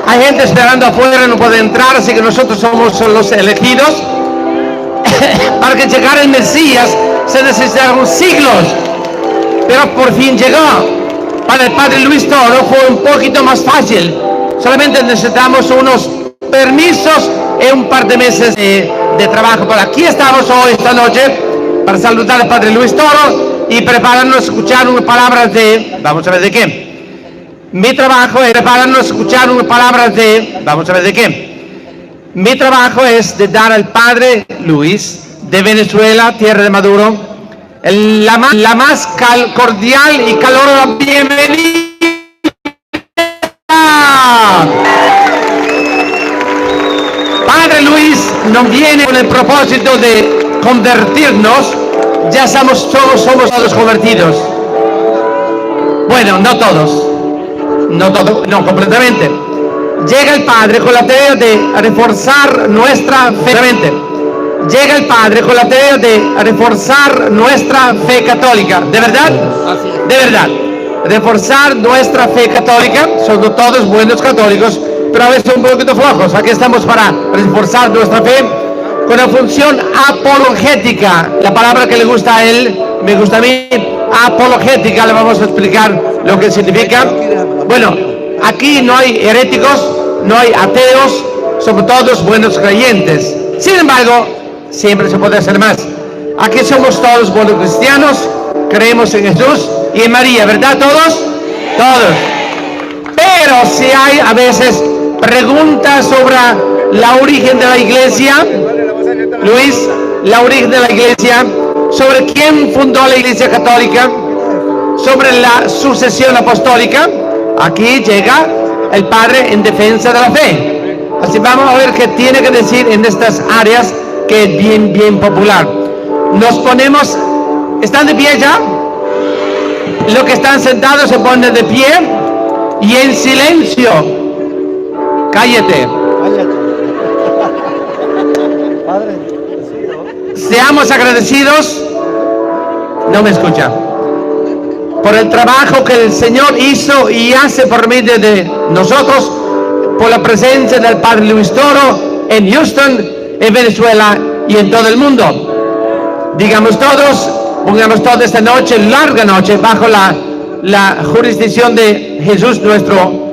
Hay gente esperando afuera, no puede entrar, así que nosotros somos los elegidos. Para que llegara el Mesías se necesitaron siglos, pero por fin llegó. Para el padre Luis Toro fue un poquito más fácil. Solamente necesitamos unos permisos y un par de meses de trabajo. Pero aquí estamos hoy, esta noche, para saludar al padre Luis Toro y prepararnos a escuchar unas palabras de... Vamos a ver de qué. Mi trabajo es prepararnos a escuchar unas palabras de... Vamos a ver de qué. Mi trabajo es de dar al padre Luis de Venezuela, tierra de Maduro, la más cordial y calurosa bienvenida. Padre Luis no viene con el propósito de convertirnos, ya somos todos convertidos. Bueno, no todos, no completamente. Llega el Padre con la tarea de reforzar nuestra fe. Llega el Padre con la tarea de reforzar nuestra fe católica. ¿De verdad? De verdad. Reforzar nuestra fe católica. Somos todos buenos católicos, pero a veces un poquito flojos. Aquí estamos para reforzar nuestra fe con la función apologética. La palabra que le gusta a él, me gusta a mí. Apologética, le vamos a explicar lo que significa. Bueno, aquí no hay heréticos, no hay ateos, somos todos buenos creyentes. Sin embargo, siempre se puede hacer más. Aquí somos todos buenos cristianos, creemos en Jesús y en María, ¿verdad todos? Todos. Pero si hay a veces preguntas sobre la origen de la iglesia, Luis, la origen de la iglesia, sobre quién fundó la iglesia católica, sobre la sucesión apostólica, aquí llega el Padre en defensa de la fe. Así vamos a ver qué tiene que decir en estas áreas que es bien popular. Nos ponemos, ¿están de pie ya? Los que están sentados se ponen de pie y en silencio. Cállate. Seamos agradecidos. No me escucha. Por el trabajo que el Señor hizo y hace por medio de nosotros, por la presencia del Padre Luis Toro en Houston, en Venezuela y en todo el mundo. Digamos todos, pongamos toda esta noche, larga noche, bajo la jurisdicción de Jesús, nuestro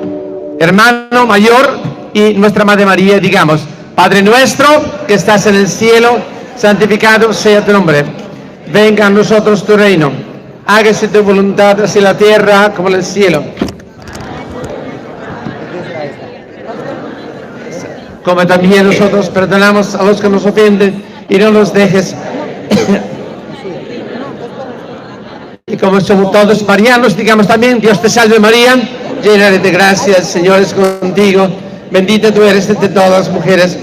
hermano mayor, y nuestra Madre María. Digamos: Padre nuestro que estás en el cielo, santificado sea tu nombre. Venga a nosotros tu reino. Hágase tu voluntad, así en la tierra como en el cielo. Como también nosotros perdonamos a los que nos ofenden, y no nos dejes. Y como somos todos marianos, digamos también: Dios te salve María, llena eres de gracia, el Señor es contigo. Bendita tú eres entre todas las mujeres,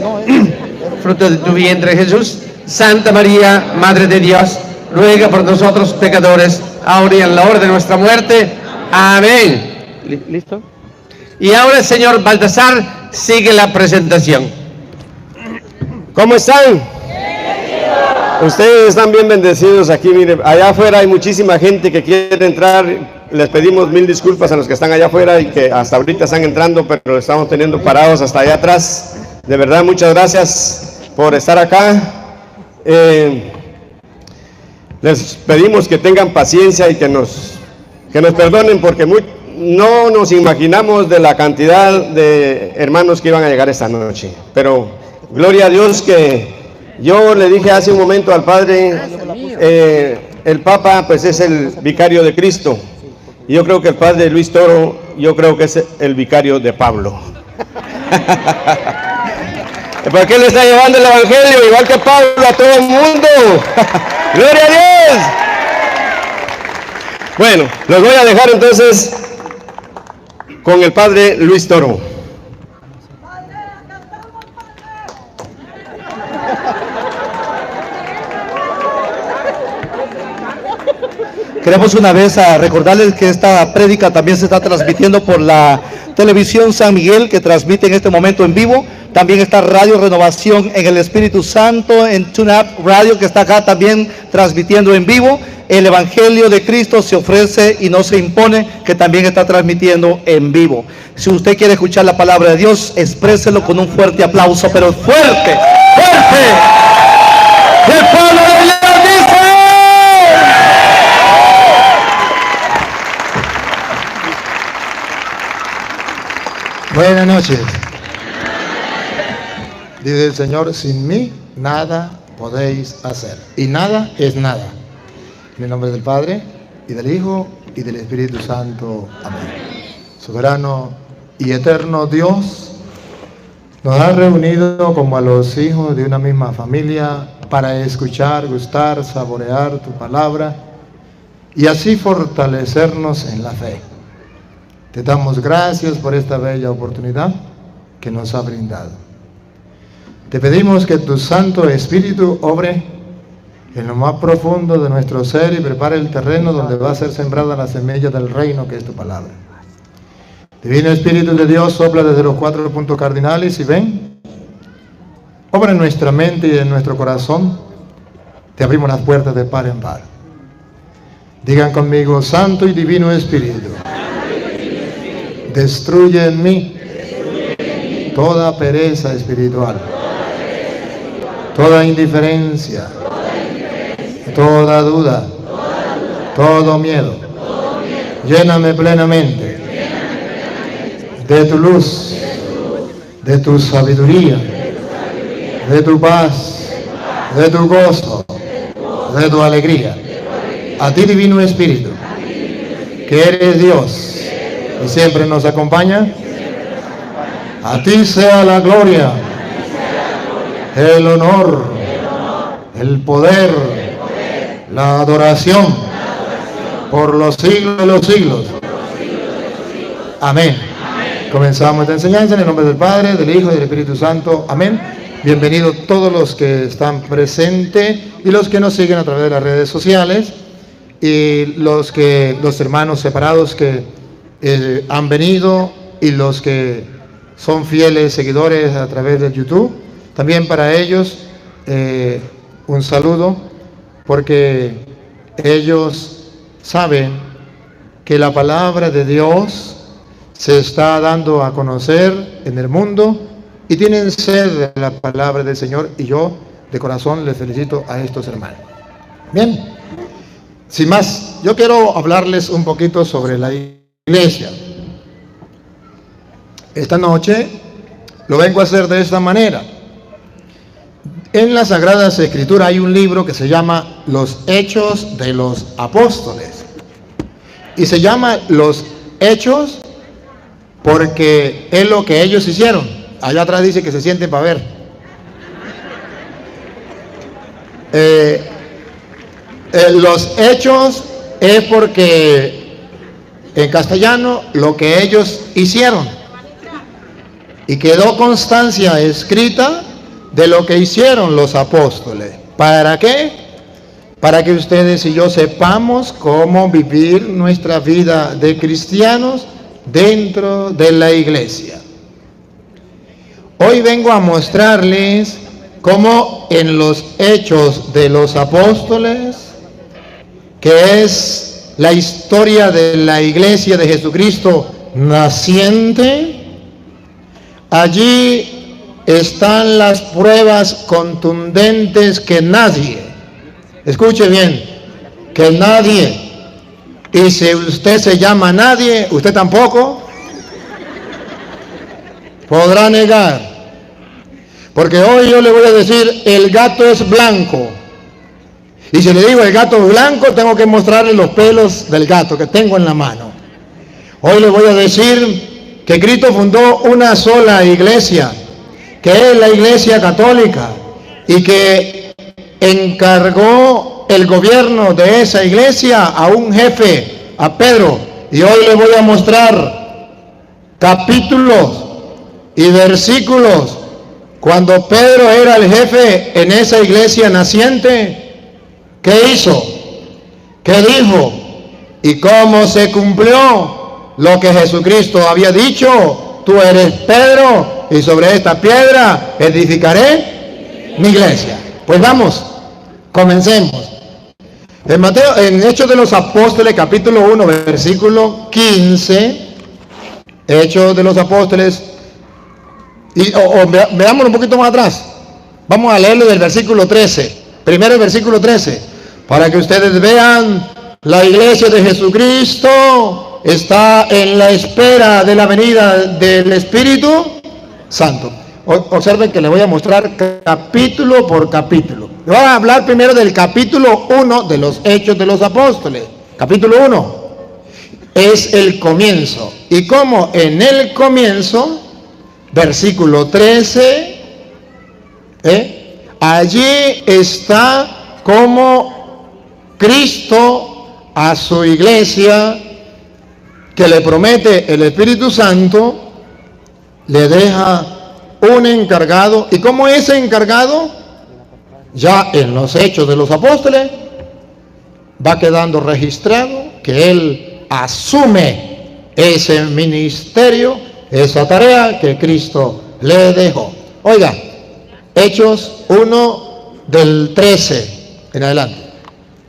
fruto de tu vientre Jesús. Santa María, Madre de Dios, ruega por nosotros pecadores, ahora y en la hora de nuestra muerte. Amén. ¿Listo? Y ahora el señor Baltasar sigue la presentación. ¿Cómo están? Ustedes están bien bendecidos aquí. Miren, allá afuera hay muchísima gente que quiere entrar. Les pedimos mil disculpas a los que están allá afuera y que hasta ahorita están entrando, pero estamos teniendo parados hasta allá atrás. De verdad, muchas gracias por estar acá. Les pedimos que tengan paciencia y que nos perdonen, porque no nos imaginamos de la cantidad de hermanos que iban a llegar esta noche. Pero gloria a Dios, que yo le dije hace un momento al Padre, el Papa pues es el vicario de Cristo. Y yo creo que el Padre Luis Toro, yo creo que es el vicario de Pablo. Porque él está llevando el evangelio igual que Pablo a todo el mundo. ¡Gloria a Dios! Bueno, los voy a dejar entonces con el Padre Luis Toro. Queremos una vez recordarles que esta prédica también se está transmitiendo por la televisión San Miguel, que transmite en este momento en vivo También está Radio Renovación en el Espíritu Santo, en TuneUp Radio, que está acá también transmitiendo en vivo. El Evangelio de Cristo se ofrece y no se impone, que también está transmitiendo en vivo. Si usted quiere escuchar la palabra de Dios, expréselo con un fuerte aplauso, pero fuerte, fuerte. ¡El pueblo de Dios dice! Buenas noches. Dice el Señor, sin mí nada podéis hacer. Y nada es nada. En el nombre del Padre, y del Hijo, y del Espíritu Santo. Amén. Soberano y eterno Dios, nos has reunido como a los hijos de una misma familia para escuchar, gustar, saborear tu palabra y así fortalecernos en la fe. Te damos gracias por esta bella oportunidad que nos ha brindado. Te pedimos que tu Santo Espíritu obre en lo más profundo de nuestro ser y prepare el terreno donde va a ser sembrada la semilla del reino que es tu palabra. Divino Espíritu de Dios, sopla desde los 4 puntos cardinales y ven, obra en nuestra mente y en nuestro corazón. Te abrimos las puertas de par en par. Digan conmigo, Santo y Divino Espíritu, destruye en mí toda pereza espiritual, toda indiferencia, toda duda, todo miedo. Lléname plenamente de tu luz, de tu sabiduría, de tu paz, de tu gozo, de tu alegría. A ti, Divino Espíritu, que eres Dios y siempre nos acompaña, a ti sea la gloria, el honor, el poder, la adoración por los siglos de los siglos. Amén. Comenzamos esta enseñanza en el nombre del Padre, del Hijo y del Espíritu Santo. Amén. Bienvenidos todos los que están presentes y los que nos siguen a través de las redes sociales y los hermanos separados que han venido y los que son fieles seguidores a través de YouTube. También para ellos un saludo, porque ellos saben que la palabra de Dios se está dando a conocer en el mundo y tienen sed de la palabra del Señor, y yo de corazón les felicito a estos hermanos. Bien, sin más, yo quiero hablarles un poquito sobre la iglesia. Esta noche lo vengo a hacer de esta manera. En las Sagradas Escrituras hay un libro que se llama Los Hechos de los Apóstoles. Y se llama Los Hechos porque es lo que ellos hicieron. Allá atrás dice que se sienten para ver. Los Hechos es porque en castellano lo que ellos hicieron. Y quedó constancia escrita de lo que hicieron los apóstoles. ¿Para qué? Para que ustedes y yo sepamos cómo vivir nuestra vida de cristianos dentro de la iglesia. Hoy vengo a mostrarles cómo en los Hechos de los Apóstoles, que es la historia de la iglesia de Jesucristo naciente, allí están las pruebas contundentes que nadie, escuche bien, que nadie, y si usted se llama nadie, usted tampoco podrá negar. Porque hoy yo le voy a decir, el gato es blanco. Y si le digo el gato es blanco, tengo que mostrarle los pelos del gato que tengo en la mano. Hoy le voy a decir que Cristo fundó una sola iglesia, que es la Iglesia Católica, y que encargó el gobierno de esa iglesia a un jefe, a Pedro. Y hoy le voy a mostrar capítulos y versículos cuando Pedro era el jefe en esa iglesia naciente. ¿Qué hizo? ¿Qué dijo? ¿Y cómo se cumplió lo que Jesucristo había dicho tú eres Pedro, y sobre esta piedra edificaré mi iglesia. Pues vamos, comencemos. En Hechos de los Apóstoles, capítulo 1, versículo 15, Hechos de los Apóstoles, veámoslo un poquito más atrás. Vamos a leerlo del versículo 13, primero el versículo 13, para que ustedes vean. La iglesia de Jesucristo está en la espera de la venida del Espíritu Santo. Observen que les voy a mostrar capítulo por capítulo. Le voy a hablar primero del capítulo 1 de los Hechos de los Apóstoles. Capítulo 1 es el comienzo. Y como en el comienzo, versículo 13, allí está como Cristo a su iglesia, que le promete el Espíritu Santo, le deja un encargado. Y como ese encargado, ya en los Hechos de los Apóstoles, va quedando registrado que él asume ese ministerio, esa tarea que Cristo le dejó. Oiga, Hechos 1 del 13 en adelante.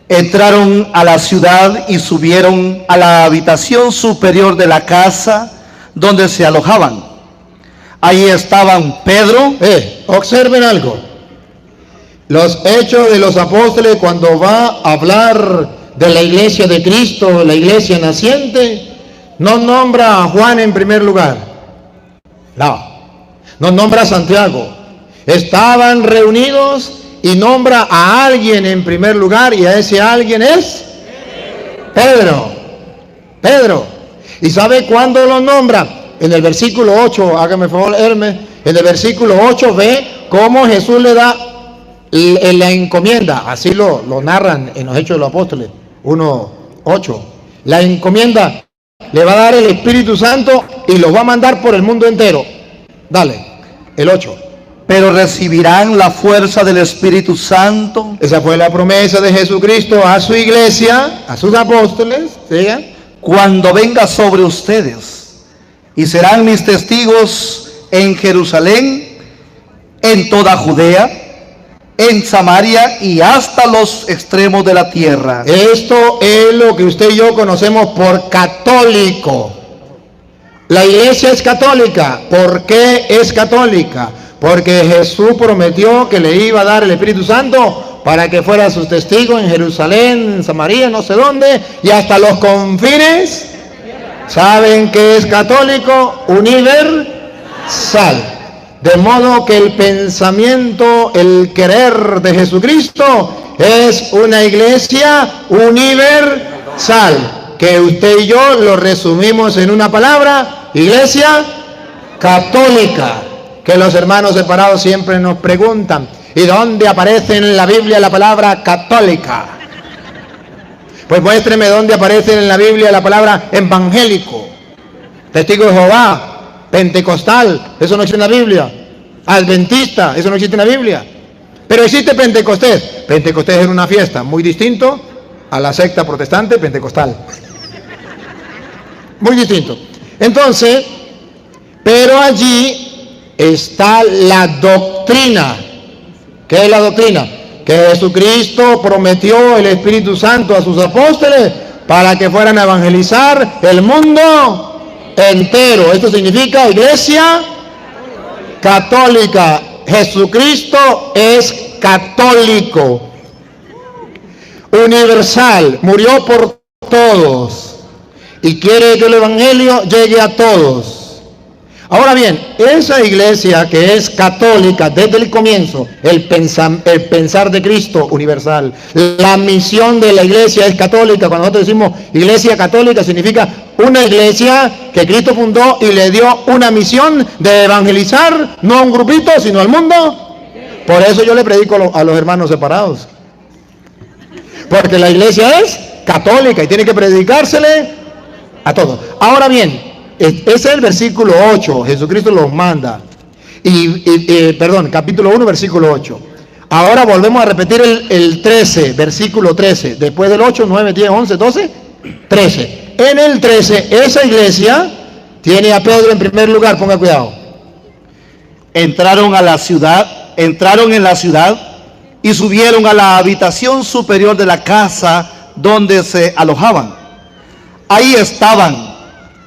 Entraron a la ciudad y subieron a la habitación superior de la casa donde se alojaban. Allí estaban Pedro. Observen algo. Los Hechos de los Apóstoles, cuando va a hablar de la iglesia de Cristo, la iglesia naciente, no nombra a Juan en primer lugar. No nombra a Santiago. Estaban reunidos y nombra a alguien en primer lugar, y a ese alguien es Pedro. ¿Y sabe cuándo lo nombra? En el versículo 8, hágame favor, Hermes. En el versículo 8 ve cómo Jesús le da la encomienda. Así lo narran en los Hechos de los Apóstoles 1:8. La encomienda, le va a dar el Espíritu Santo y lo va a mandar por el mundo entero. Dale, el 8. Pero recibirán la fuerza del Espíritu Santo. Esa fue la promesa de Jesucristo a su iglesia, a sus apóstoles, ¿sí? Cuando venga sobre ustedes, y serán mis testigos en Jerusalén, en toda Judea, en Samaria y hasta los extremos de la tierra. Esto es lo que usted y yo conocemos por católico. La iglesia es católica. ¿Por qué es católica? Porque Jesús prometió que le iba a dar el Espíritu Santo para que fuera sus testigos en Jerusalén, en Samaria, no sé dónde, y hasta los confines. ¿Saben qué es católico? Universal. De modo que el pensamiento, el querer de Jesucristo es una iglesia universal, que usted y yo lo resumimos en una palabra: iglesia católica. Que los hermanos separados siempre nos preguntan: ¿y dónde aparece en la Biblia la palabra católica? Pues muéstreme dónde aparece en la Biblia la palabra evangélico, testigo de Jehová, pentecostal. Eso no existe en la Biblia. Adventista, eso no existe en la Biblia. Pero existe Pentecostés. Pentecostés es una fiesta muy distinto a la secta protestante pentecostal. Muy distinto. Entonces, pero allí está la doctrina. ¿Qué es la doctrina? Que Jesucristo prometió el Espíritu Santo a sus apóstoles para que fueran a evangelizar el mundo entero. Esto significa iglesia católica. Jesucristo es católico, universal, murió por todos y quiere que el evangelio llegue a todos. Ahora bien, esa iglesia que es católica desde el comienzo, el pensar de Cristo universal, la misión de la iglesia es católica. Cuando nosotros decimos iglesia católica, significa una iglesia que Cristo fundó y le dio una misión de evangelizar, no a un grupito, sino al mundo. Por eso yo le predico a los hermanos separados, porque la iglesia es católica y tiene que predicársele a todos. Ahora bien, ese es el versículo 8, Jesucristo los manda. Capítulo 1, versículo 8. Ahora volvemos a repetir el 13, versículo 13. Después del 8, 9, 10, 11, 12, 13. En el 13, esa iglesia Tiene a Pedro en primer lugar, ponga cuidado. Entraron en la ciudad y subieron a la habitación superior de la casa donde se alojaban. Ahí estaban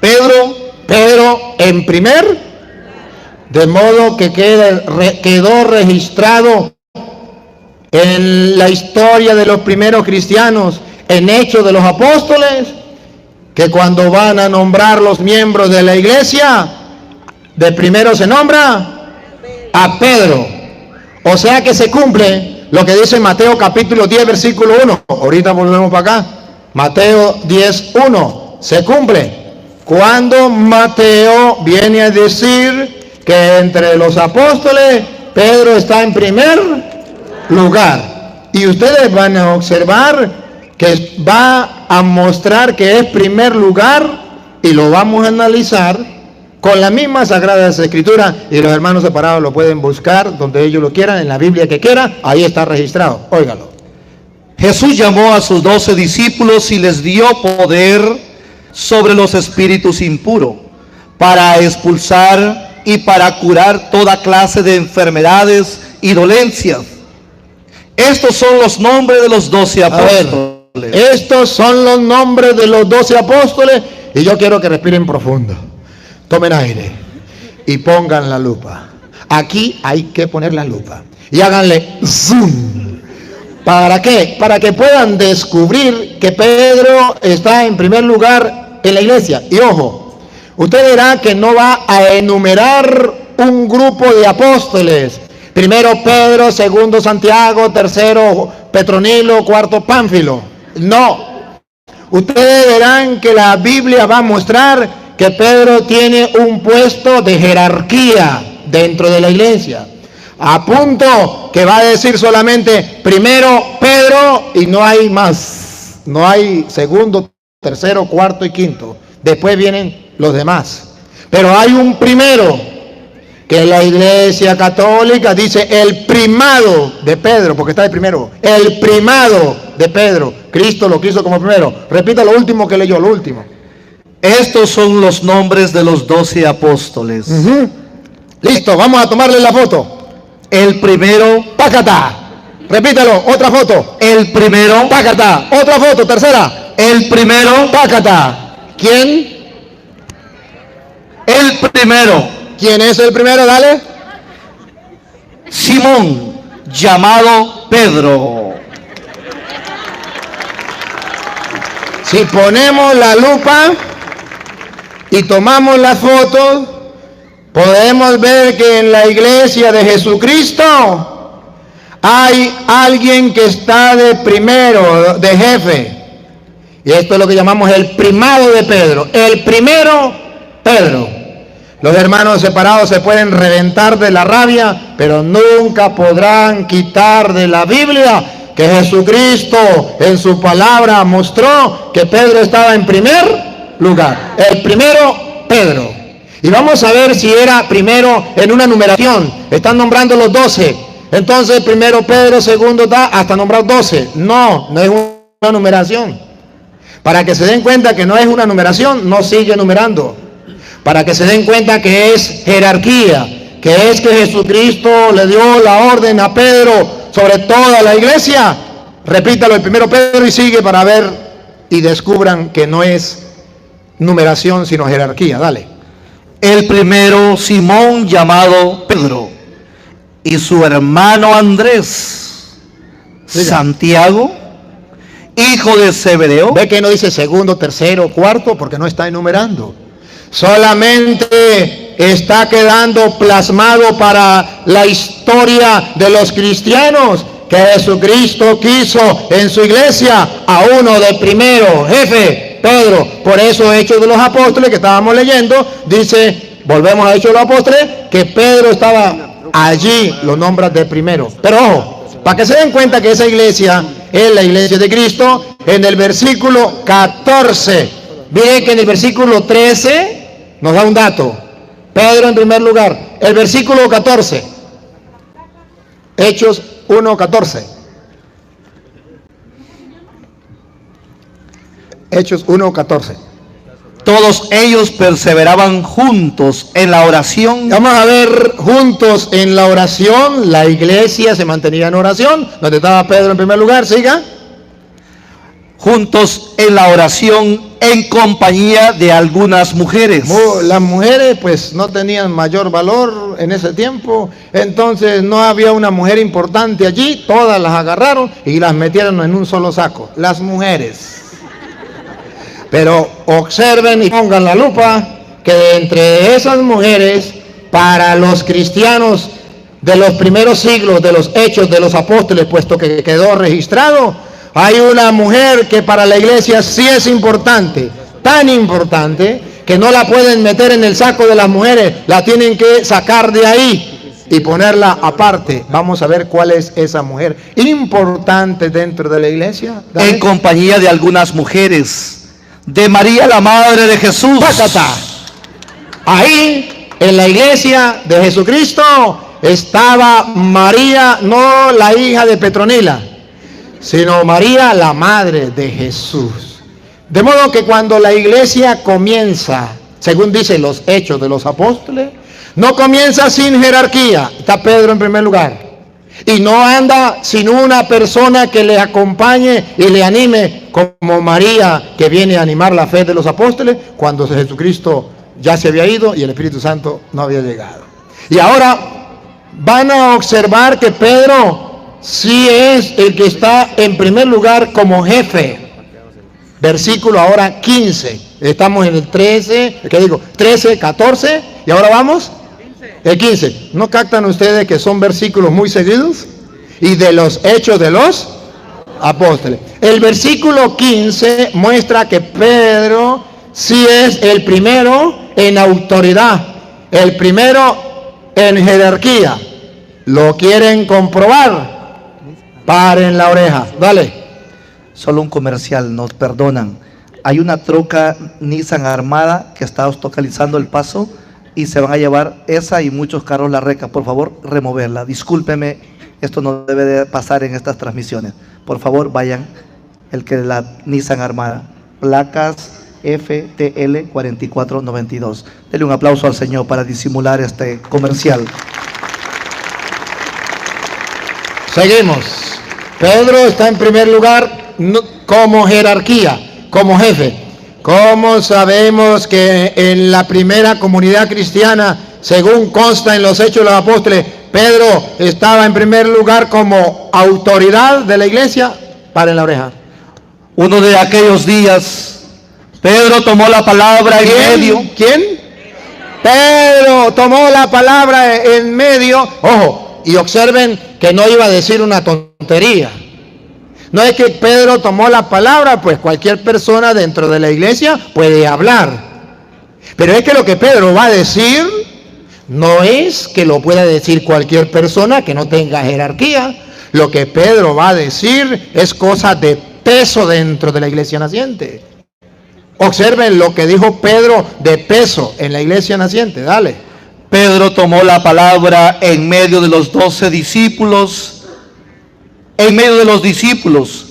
Pedro en primer, de modo que quedó registrado en la historia de los primeros cristianos, en Hechos de los Apóstoles, que cuando van a nombrar los miembros de la iglesia, de primero se nombra a Pedro. O sea que se cumple lo que dice Mateo capítulo 10 versículo 1. Ahorita volvemos para acá. Mateo 10, 1. Se cumple cuando Mateo viene a decir que entre los apóstoles Pedro está en primer lugar. Y ustedes van a observar que va a mostrar que es primer lugar, y lo vamos a analizar con las mismas Sagradas Escrituras, y los hermanos separados lo pueden buscar donde ellos lo quieran, en la Biblia que quieran, ahí está registrado. Óigalo. Jesús llamó a sus 12 discípulos y les dio poder sobre los espíritus impuros para expulsar y para curar toda clase de enfermedades y dolencias. Estos son los nombres de los 12 apóstoles. Estos son los nombres de los 12 apóstoles, y yo quiero que respiren profundo. Tomen aire y pongan la lupa. Aquí hay que poner la lupa y háganle zoom. ¿Para qué? Para que puedan descubrir que Pedro está en primer lugar en la iglesia. Y ojo, usted verá que no va a enumerar un grupo de apóstoles. Primero Pedro, segundo Santiago, tercero Petronilo, cuarto Pánfilo. No. Ustedes verán que la Biblia va a mostrar que Pedro tiene un puesto de jerarquía dentro de la iglesia. A punto que va a decir solamente primero Pedro y no hay más. No hay segundo, tercero, cuarto y quinto. Después vienen los demás. Pero hay un primero, que la iglesia católica dice el primado de Pedro, porque está de primero. El primado de Pedro. Cristo lo quiso como primero. Repita lo último que leyó, lo último. Estos son los nombres de los 12 apóstoles. Listo, vamos a tomarle la foto. El primero, Pácata. Repítalo, otra foto. el primero, Pácata. Otra foto, tercera. el primero, Pácata. ¿Quién? el primero, ¿Quién es el primero? Dale. Simón, llamado Pedro. Si ponemos la lupa y tomamos las fotos, podemos ver que en la iglesia de Jesucristo hay alguien que está de primero, de jefe. Y esto es lo que llamamos el primado de Pedro. El primero, Pedro. Los hermanos separados se pueden reventar de la rabia, pero nunca podrán quitar de la Biblia que Jesucristo en su palabra mostró que Pedro estaba en primer lugar. El primero, Pedro. Y vamos a ver si era primero en una numeración. Están nombrando los 12. Entonces primero Pedro, segundo da hasta nombrar 12. No, no es una numeración. Para que se den cuenta que no es una numeración, no sigue numerando. Para que se den cuenta que es jerarquía, que es que Jesucristo le dio la orden a Pedro sobre toda la iglesia. Repítalo, el primero Pedro, y sigue para ver y descubran que no es numeración sino jerarquía. Dale. El primero, Simón, llamado Pedro, y su hermano Andrés. Diga. Santiago, hijo de Zebedeo. Ve que no dice segundo, tercero, cuarto, porque no está enumerando. Solamente está quedando plasmado para la historia de los cristianos que Jesucristo quiso en su iglesia a uno de primero, jefe, Pedro. Por eso Hechos de los Apóstoles que estábamos leyendo, dice, volvemos a Hechos de los Apóstoles, que Pedro estaba allí, lo nombra de primero. Pero ojo, para que se den cuenta que esa iglesia es la iglesia de Cristo, en el versículo 14, miren que en el versículo 13 nos da un dato. Pedro en primer lugar. El versículo 14. Hechos 1:14. Hechos 1:14. Todos ellos perseveraban juntos en la oración. Vamos a ver, juntos en la oración. La iglesia se mantenía en oración. Donde estaba Pedro en primer lugar, siga. Juntos en la oración en compañía de algunas mujeres. Las mujeres pues no tenían mayor valor en ese tiempo, entonces no había una mujer importante allí, todas las agarraron y las metieron en un solo saco, las mujeres. Pero observen y pongan la lupa que de entre esas mujeres, para los cristianos de los primeros siglos, de los Hechos de los Apóstoles, puesto que quedó registrado, hay una mujer que para la iglesia sí es importante, tan importante que no la pueden meter en el saco de las mujeres, la tienen que sacar de ahí y ponerla aparte. Vamos a ver cuál es esa mujer importante dentro de la iglesia. Dale. En compañía de algunas mujeres, de María la madre de Jesús. ¡Pácata! Ahí en la iglesia de Jesucristo estaba María, no la hija de Petronila, sino María la madre de Jesús. De modo que cuando la iglesia comienza, según dicen los Hechos de los Apóstoles, no comienza sin jerarquía. Está Pedro en primer lugar. Y no anda sin una persona que le acompañe y le anime, como María, que viene a animar la fe de los apóstoles cuando Jesucristo ya se había ido y el Espíritu Santo no había llegado. Y ahora van a observar que Pedro sí es el que está en primer lugar como jefe. Versículo ahora 15. Estamos en el 13, ¿qué digo? 13, 14 y ahora vamos el 15. ¿No captan ustedes que son versículos muy seguidos? Y de los Hechos de los Apóstoles. El versículo 15 muestra que Pedro sí es el primero en autoridad, el primero en jerarquía. ¿Lo quieren comprobar? Paren la oreja, dale. Solo un comercial, nos perdonan. Hay una troca Nissan armada que está obstaculizando el paso y se van a llevar esa y muchos carros La Reca. Por favor, removerla. Discúlpeme, esto no debe de pasar en estas transmisiones. Por favor, vayan. El que la Nissan armada. Placas FTL 4492. Denle un aplauso al Señor para disimular este comercial. Seguimos. Pedro está en primer lugar como jerarquía, como jefe. ¿Cómo sabemos que en la primera comunidad cristiana, según consta en los Hechos de los Apóstoles, Pedro estaba en primer lugar como autoridad de la iglesia? Paren la oreja. Uno de aquellos días, Pedro tomó la palabra en medio. ¿Quién? Pedro tomó la palabra en medio. Ojo, y observen que no iba a decir una tontería. No es que Pedro tomó la palabra, pues cualquier persona dentro de la iglesia puede hablar. Pero es que lo que Pedro va a decir no es que lo pueda decir cualquier persona que no tenga jerarquía. Lo que Pedro va a decir es cosa de peso dentro de la iglesia naciente. Observen lo que dijo Pedro de peso en la iglesia naciente. Dale. Pedro tomó la palabra en medio de los 12 discípulos. En medio de los discípulos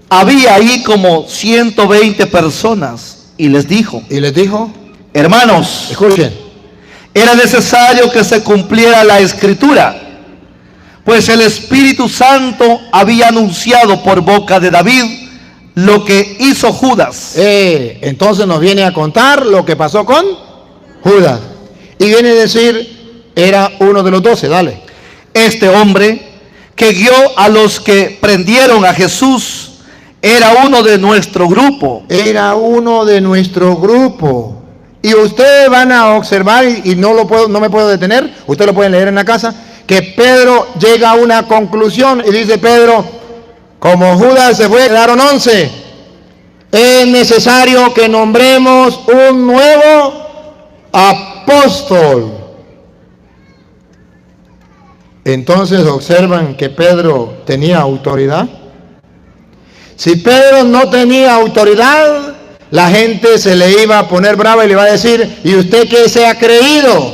había ahí como 120 personas y les dijo, hermanos, escuchen, era necesario que se cumpliera la escritura, pues el Espíritu Santo había anunciado por boca de David lo que hizo Judas. Entonces nos viene a contar lo que pasó con Judas y viene a decir, era uno de los 12, dale. Este hombre que guió a los que prendieron a Jesús era uno de nuestro grupo. Era uno de nuestro grupo. Y ustedes van a observar, y no me puedo detener, ustedes lo pueden leer en la casa, que Pedro llega a una conclusión y dice Pedro, como Judas se fue, quedaron 11. Es necesario que nombremos un nuevo apóstol. Entonces observan que Pedro tenía autoridad. Si Pedro no tenía autoridad, la gente se le iba a poner brava y le iba a decir, ¿y usted qué se ha creído?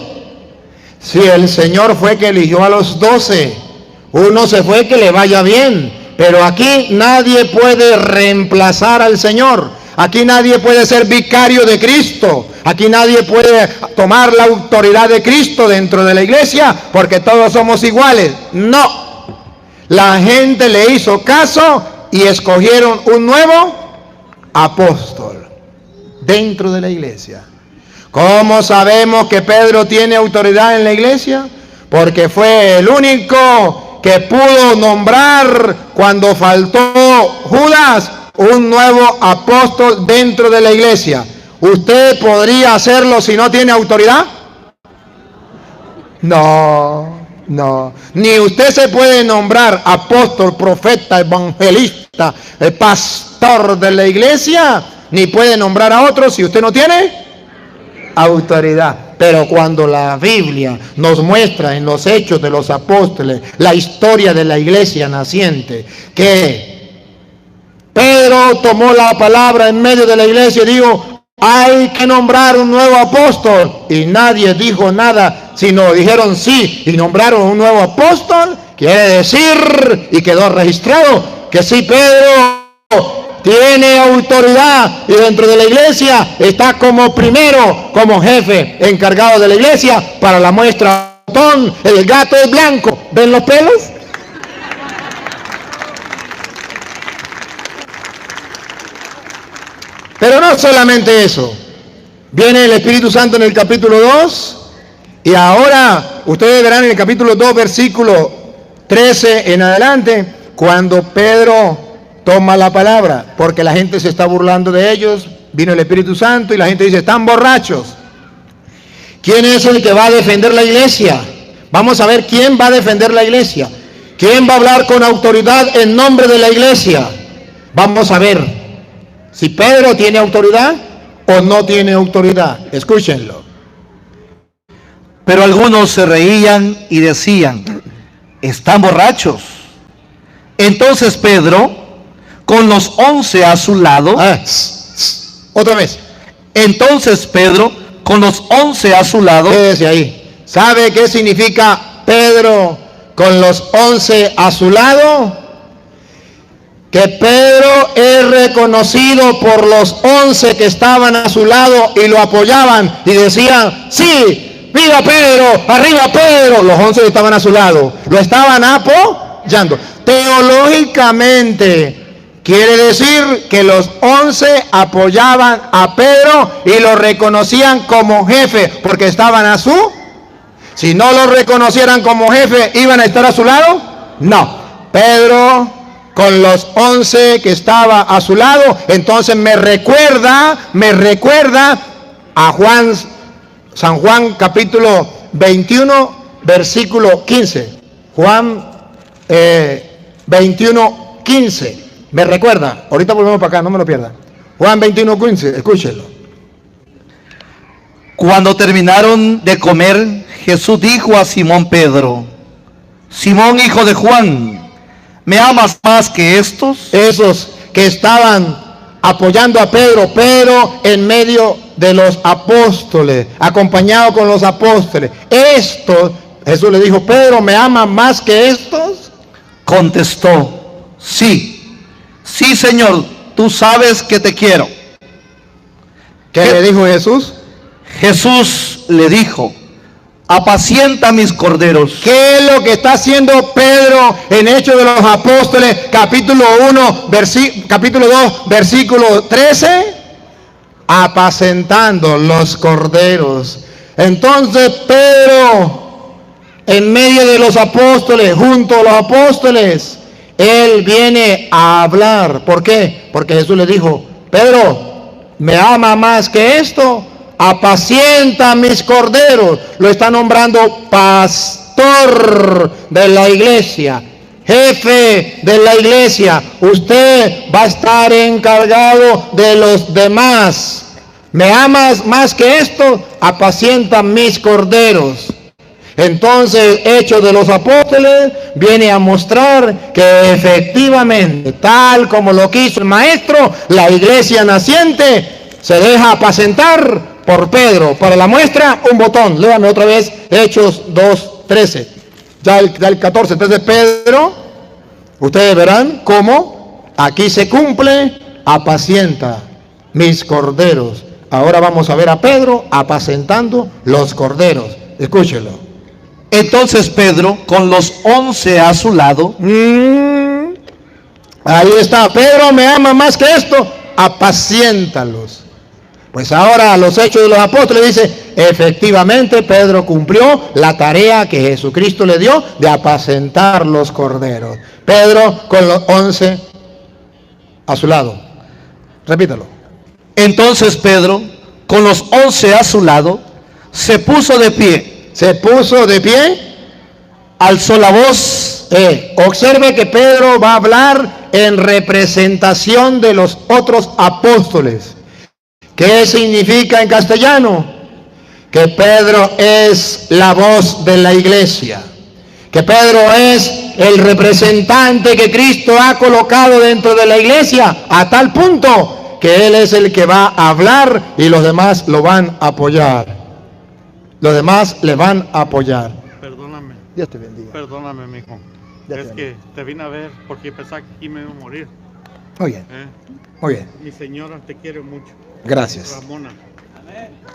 Si el Señor fue que eligió a los 12, uno se fue que le vaya bien, pero aquí nadie puede reemplazar al Señor. Aquí nadie puede ser vicario de Cristo. Aquí nadie puede tomar la autoridad de Cristo dentro de la iglesia porque todos somos iguales. No. La gente le hizo caso y escogieron un nuevo apóstol dentro de la iglesia. ¿Cómo sabemos que Pedro tiene autoridad en la iglesia? Porque fue el único que pudo nombrar, cuando faltó Judas, un nuevo apóstol dentro de la iglesia. ¿Usted podría hacerlo si no tiene autoridad? No. Ni usted se puede nombrar apóstol, profeta, evangelista, pastor de la iglesia, ni puede nombrar a otros si usted no tiene autoridad. Pero cuando la Biblia nos muestra en los Hechos de los Apóstoles la historia de la iglesia naciente, que Pedro tomó la palabra en medio de la iglesia y dijo: hay que nombrar un nuevo apóstol, y nadie dijo nada, sino dijeron sí, y nombraron un nuevo apóstol. Quiere decir, y quedó registrado, que sí, Pedro tiene autoridad, y dentro de la iglesia está como primero, como jefe encargado de la iglesia. Para la muestra, el gato es blanco, ¿ven los pelos? Pero no solamente eso, viene el Espíritu Santo en el capítulo 2, y ahora ustedes verán en el capítulo 2, versículo 13 en adelante, cuando Pedro toma la palabra, porque la gente se está burlando de ellos. Vino el Espíritu Santo y la gente dice: están borrachos. ¿Quién es el que va a defender la iglesia? Vamos a ver quién va a defender la iglesia. ¿Quién va a hablar con autoridad en nombre de la iglesia? Vamos a ver si Pedro tiene autoridad o no tiene autoridad. Escúchenlo. Pero algunos se reían y decían: están borrachos. Entonces Pedro, con los 11 a su lado, otra vez. Entonces Pedro, con los 11 a su lado, quédese ahí. ¿Sabe qué significa Pedro con los 11 a su lado? Que Pedro es reconocido por los 11 que estaban a su lado y lo apoyaban y decían: sí, viva Pedro, arriba Pedro. Los 11 que estaban a su lado lo estaban apoyando. Teológicamente quiere decir que los 11 apoyaban a Pedro y lo reconocían como jefe porque estaban a su. Si no lo reconocieran como jefe, ¿iban a estar a su lado? No. Pedro con los 11 que estaba a su lado, entonces me recuerda a San Juan capítulo 21 versículo 15. Juan 21, 15. Me recuerda. Ahorita volvemos para acá, no me lo pierda. Juan 21, 15. Escúchenlo. Cuando terminaron de comer, Jesús dijo a Simón Pedro: Simón, hijo de Juan, ¿me amas más que estos? Esos que estaban apoyando a Pedro, Pedro en medio de los apóstoles, acompañado con los apóstoles. Jesús le dijo: Pedro, ¿me amas más que estos? Contestó: sí, Señor, tú sabes que te quiero. ¿Qué le dijo Jesús? Jesús le dijo: apacienta mis corderos. ¿Qué es lo que está haciendo Pedro en Hechos de los Apóstoles, capítulo 1, capítulo 2, versículo 13? Apacentando los corderos. Entonces Pedro, en medio de los apóstoles, junto a los apóstoles, él viene a hablar. ¿Por qué? Porque Jesús le dijo: Pedro, ¿me ama más que esto? Apacienta mis corderos. Lo está nombrando pastor de la iglesia, jefe de la iglesia. Usted va a estar encargado de los demás. ¿Me amas más que esto? Apacienta mis corderos. Entonces, Hechos de los Apóstoles viene a mostrar que efectivamente, tal como lo quiso el maestro, la iglesia naciente se deja apacentar por Pedro. Para la muestra, un botón. Léame otra vez Hechos 2:13. Ya el 14. Entonces Pedro, ustedes verán cómo aquí se cumple, apacienta mis corderos. Ahora vamos a ver a Pedro apacentando los corderos. Escúchelo. Entonces Pedro, con los 11 a su lado, Ahí está, Pedro me ama más que esto, apaciéntalos. Pues ahora los Hechos de los Apóstoles dice, efectivamente Pedro cumplió la tarea que Jesucristo le dio de apacentar los corderos. Pedro con los 11 a su lado. Repítalo. entonces Pedro, con los 11 a su lado, se puso de pie, Se puso de pie. alzó la voz. Observe que Pedro va a hablar en representación de los otros apóstoles. ¿Qué significa en castellano? Que Pedro es la voz de la iglesia. Que Pedro es el representante que Cristo ha colocado dentro de la iglesia a tal punto que él es el que va a hablar y los demás lo van a apoyar. Los demás le van a apoyar. Perdóname, Dios te bendiga. perdóname, mijo. Ya Es te que te vine a ver porque pensaba que aquí me iba a morir. Muy bien, ¿eh? muy bien. Mi señora te quiere mucho. Gracias. Ramona.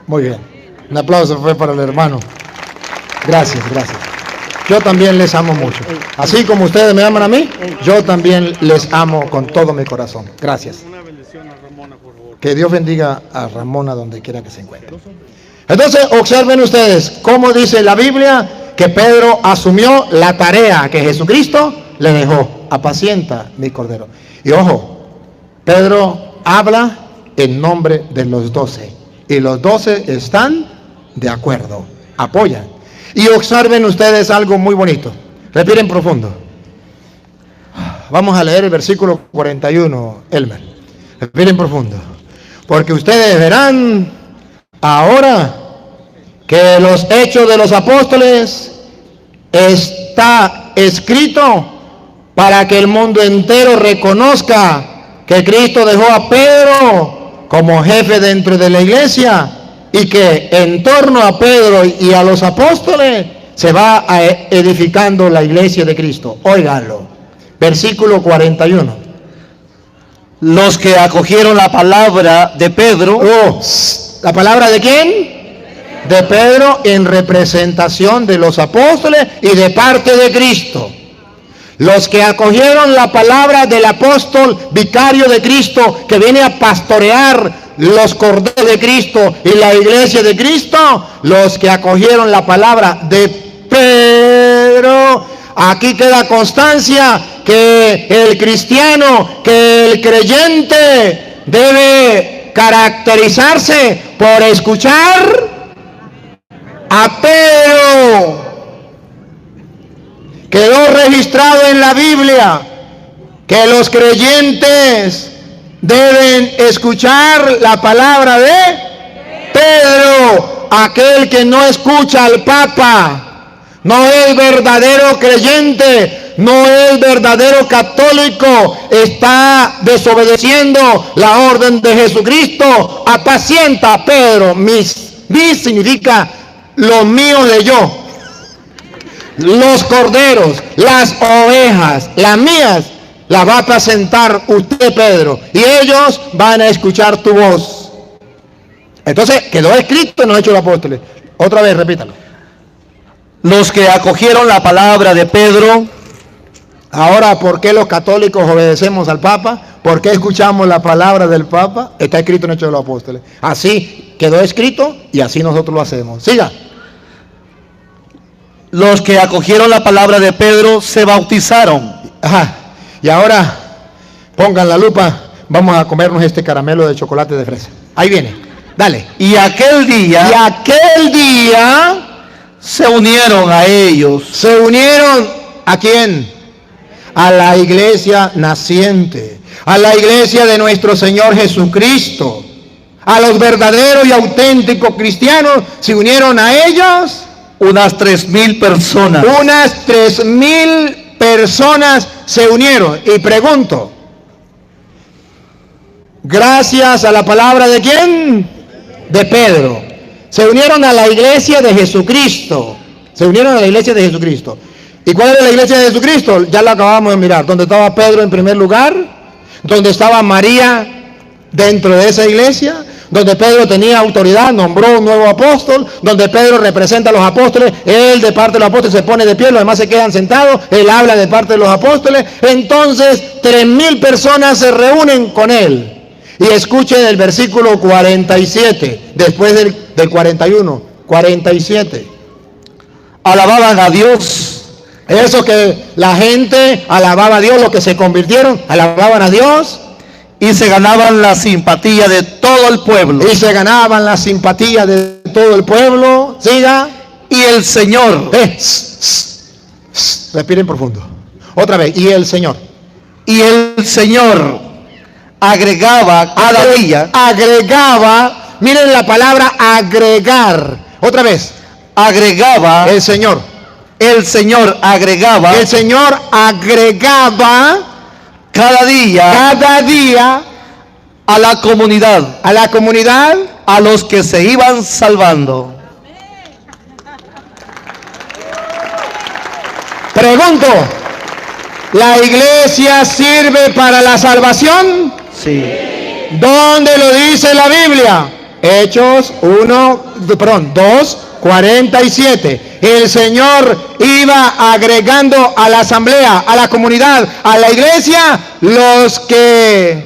Muy bien. Un aplauso fue para el hermano. Gracias, gracias. Yo también les amo mucho. Así como ustedes me aman a mí, yo también les amo con todo mi corazón. Gracias. Una bendición a Ramona, por favor. Que Dios bendiga a Ramona donde quiera que se encuentre. Entonces, observen ustedes cómo dice la Biblia que Pedro asumió la tarea que Jesucristo le dejó. Apacienta mi cordero. Y ojo, Pedro habla en nombre de los 12. Y los 12 están de acuerdo, apoyan. Y observen ustedes algo muy bonito. Respiren profundo. Vamos a leer el versículo 41, Elmer. Respiren profundo. Porque ustedes verán ahora que los Hechos de los Apóstoles está escrito para que el mundo entero reconozca que Cristo dejó a Pedro como jefe dentro de la iglesia y que en torno a Pedro y a los apóstoles se va edificando la iglesia de Cristo. Óiganlo. Versículo 41. Los que acogieron la palabra de Pedro, ¿La palabra de quién? De Pedro en representación de los apóstoles y de parte de Cristo. Los que acogieron la palabra del apóstol vicario de Cristo que viene a pastorear los corderos de Cristo y la iglesia de Cristo, los que acogieron la palabra de Pedro. Aquí queda constancia que el cristiano, que el creyente debe caracterizarse por escuchar a Pedro. Quedó registrado en la Biblia que los creyentes deben escuchar la palabra de Pedro. Aquel que no escucha al Papa no es verdadero creyente, no es verdadero católico, está desobedeciendo la orden de Jesucristo. Apacienta a Pedro, mis significa los míos de yo. Los corderos, las ovejas, las mías, las va a apacentar usted, Pedro, y ellos van a escuchar tu voz. Entonces, quedó escrito en los Hechos de los Apóstoles. Otra vez, repítalo. los que acogieron la palabra de Pedro. Ahora, ¿por qué los católicos obedecemos al Papa? ¿Por qué escuchamos la palabra del Papa? Está escrito en Hechos de los Apóstoles. Así quedó escrito y así nosotros lo hacemos. Siga. Los que acogieron la palabra de Pedro se bautizaron. Ajá. Y ahora, pongan la lupa, vamos a comernos este caramelo de chocolate de fresa. Ahí viene, dale. Y aquel día se unieron a ellos. ¿Se unieron a quién? A la iglesia naciente, a la iglesia de nuestro Señor Jesucristo. A los verdaderos y auténticos cristianos se unieron a ellos. Unas 3,000 personas. Unas 3,000 personas se unieron. Y pregunto, gracias a la palabra de quién? De Pedro. Se unieron a la iglesia de Jesucristo. Se unieron a la iglesia de Jesucristo. ¿Y cuál era la iglesia de Jesucristo? Ya la acabamos de mirar. Donde estaba Pedro en primer lugar, donde estaba María, dentro de esa iglesia, donde Pedro tenía autoridad, nombró un nuevo apóstol, donde Pedro representa a los apóstoles, él de parte de los apóstoles se pone de pie, los demás se quedan sentados, él habla de parte de los apóstoles. Entonces 3,000 personas se reúnen con él. Y escuchen el versículo 47, después del 41, 47. Alababan a Dios. Eso que la gente alababa a Dios, los que se convirtieron, alababan a Dios. Y se ganaban la simpatía de todo el pueblo. Y se ganaban la simpatía de todo el pueblo. Siga. Y el Señor. Respiren profundo. Otra vez. Y el Señor. Y el Señor agregaba cada día. Agregaba. Miren la palabra agregar. Otra vez. Agregaba. El Señor. El Señor agregaba. El Señor agregaba. Cada día a la comunidad, a los que se iban salvando. Pregunto, ¿la iglesia sirve para la salvación? Sí. ¿Dónde lo dice la Biblia? Hechos 2, 47. El Señor iba agregando a la asamblea, a la comunidad, a la iglesia, los que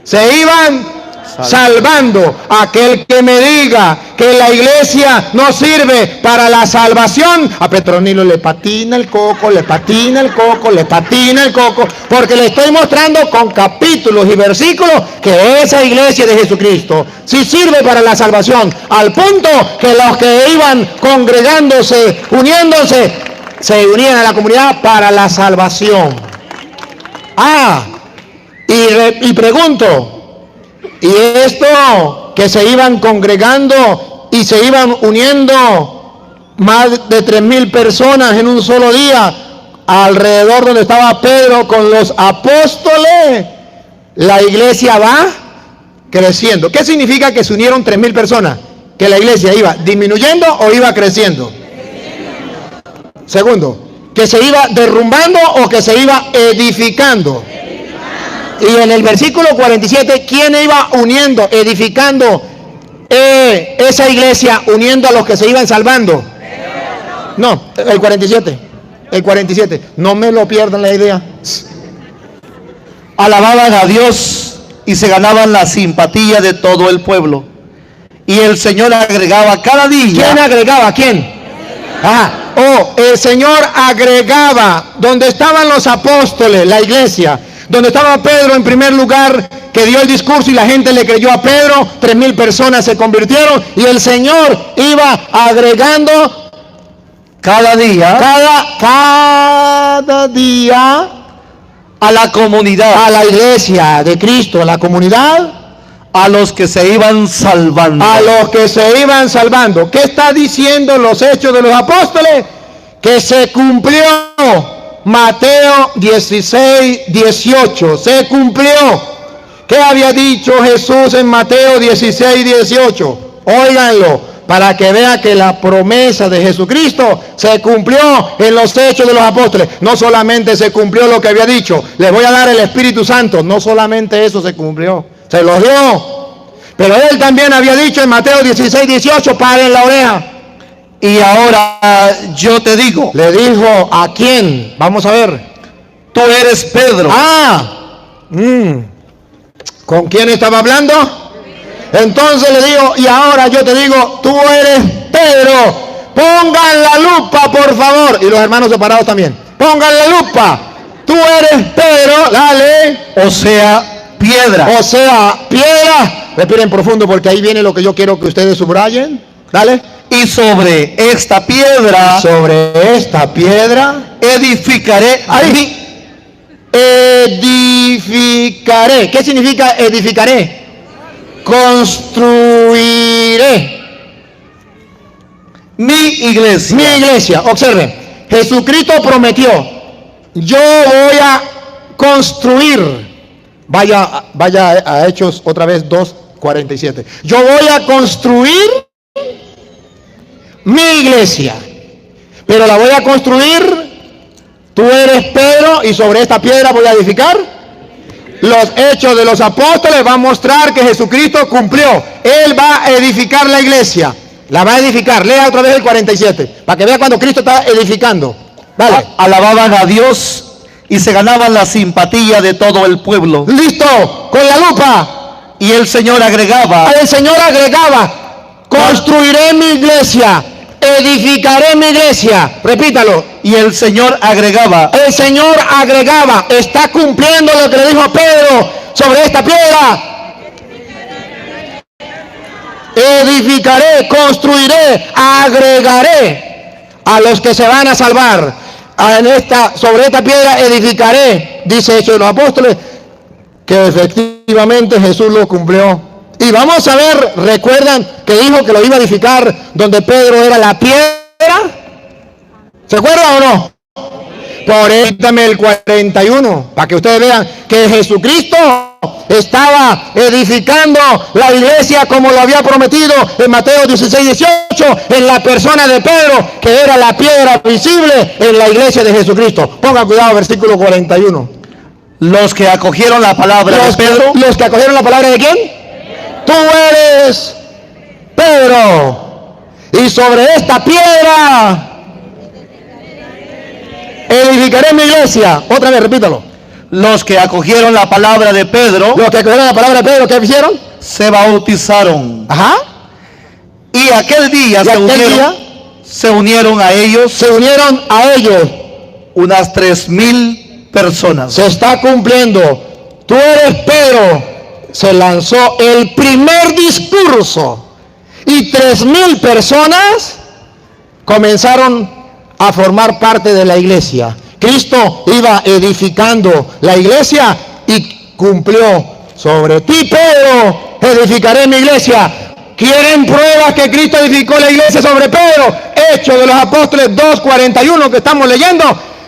se iban salvando. Aquel que me diga que la iglesia no sirve para la salvación, a Petronilo le patina el coco, le patina el coco, le patina el coco, porque le estoy mostrando con capítulos y versículos que esa iglesia de Jesucristo sí sirve para la salvación, al punto que los que iban congregándose, uniéndose, se unían a la comunidad para la salvación. Y pregunto, y esto que se iban congregando y se iban uniendo más de 3,000 personas en un solo día, alrededor donde estaba Pedro con los apóstoles, la iglesia va creciendo. ¿Qué significa que se unieron 3,000 personas? ¿Que la iglesia iba disminuyendo o iba creciendo? Segundo, ¿que se iba derrumbando o que se iba edificando? Y en el versículo 47, ¿quién iba uniendo, edificando esa iglesia, uniendo a los que se iban salvando? No, el 47, no me lo pierdan la idea. Alababan a Dios y se ganaban la simpatía de todo el pueblo. Y el Señor agregaba cada día. ¿Quién agregaba? ¿Quién? El Señor agregaba donde estaban los apóstoles, la iglesia, donde estaba Pedro en primer lugar, que dio el discurso y la gente le creyó a Pedro, 3,000 personas se convirtieron y el Señor iba agregando cada día a la comunidad, a la iglesia de Cristo, a la comunidad, a los que se iban salvando. A los que se iban salvando. ¿Qué está diciendo los Hechos de los Apóstoles? Que se cumplió Mateo 16, 18. Se cumplió. ¿Qué había dicho Jesús en Mateo 16, 18? Óiganlo, para que vean que la promesa de Jesucristo se cumplió en los Hechos de los Apóstoles. No solamente se cumplió lo que había dicho, les voy a dar el Espíritu Santo. No solamente eso se cumplió, se lo dio. Pero él también había dicho en Mateo 16, 18, paren la oreja. Y ahora yo te digo. Le dijo, ¿a quién? Vamos a ver. Tú eres Pedro. ¿Con quién estaba hablando? Entonces le digo, y ahora yo te digo, tú eres Pedro. Pongan la lupa, por favor. Y los hermanos separados también. Pongan la lupa. Tú eres Pedro, dale. O sea, piedra. O sea, piedra. Respiren profundo porque ahí viene lo que yo quiero que ustedes subrayen. Dale. Y sobre esta piedra. Sobre esta piedra. Edificaré. Ahí. Edificaré. ¿Qué significa edificaré? Construiré mi iglesia. Mi iglesia. Observen. Jesucristo prometió: yo voy a construir. Vaya a Hechos otra vez 2:47. Yo voy a construir mi iglesia, pero la voy a construir. Tú eres Pedro y sobre esta piedra voy a edificar los hechos de los apóstoles van a mostrar que Jesucristo cumplió. Él va a edificar la iglesia. La va a edificar. Lea otra vez el 47, para que vea cuando Cristo está edificando. Vale. Alababan a Dios y se ganaban la simpatía de todo el pueblo. Listo, con la lupa. Y el Señor agregaba, construiré mi iglesia, edificaré mi iglesia. Repítalo. y el Señor agregaba, El Señor agregaba, está cumpliendo lo que le dijo a Pedro sobre esta piedra. Edificaré, construiré, agregaré a los que se van a salvar. Sobre esta piedra edificaré, dice Hechos de los Apóstoles, que efectivamente Jesús lo cumplió. Y vamos a ver, recuerdan que dijo que lo iba a edificar donde Pedro era la piedra. ¿Se acuerdan o no? Por eso dame el 41, para que ustedes vean que Jesucristo estaba edificando la iglesia como lo había prometido en Mateo 16:18, en la persona de Pedro, que era la piedra visible en la iglesia de Jesucristo. Ponga cuidado, versículo 41. los que acogieron la palabra de Pedro, ¿Los que acogieron la palabra de quién? Tú eres Pedro, y sobre esta piedra edificaré mi iglesia. Otra vez, repítalo. los que acogieron la palabra de Pedro, Los que acogieron la palabra de Pedro, ¿qué hicieron? se bautizaron. Ajá. Y aquel día, Y aquel día se unieron a ellos se unieron a ellos. unas 3,000 personas. Se está cumpliendo. Tú eres Pedro. Se lanzó el primer discurso y 3,000 personas comenzaron a formar parte de la iglesia. Cristo iba edificando la iglesia y cumplió. Sobre ti, Pedro, edificaré mi iglesia. ¿Quieren pruebas que Cristo edificó la iglesia sobre Pedro? Hechos de los Apóstoles 2:41 que estamos leyendo,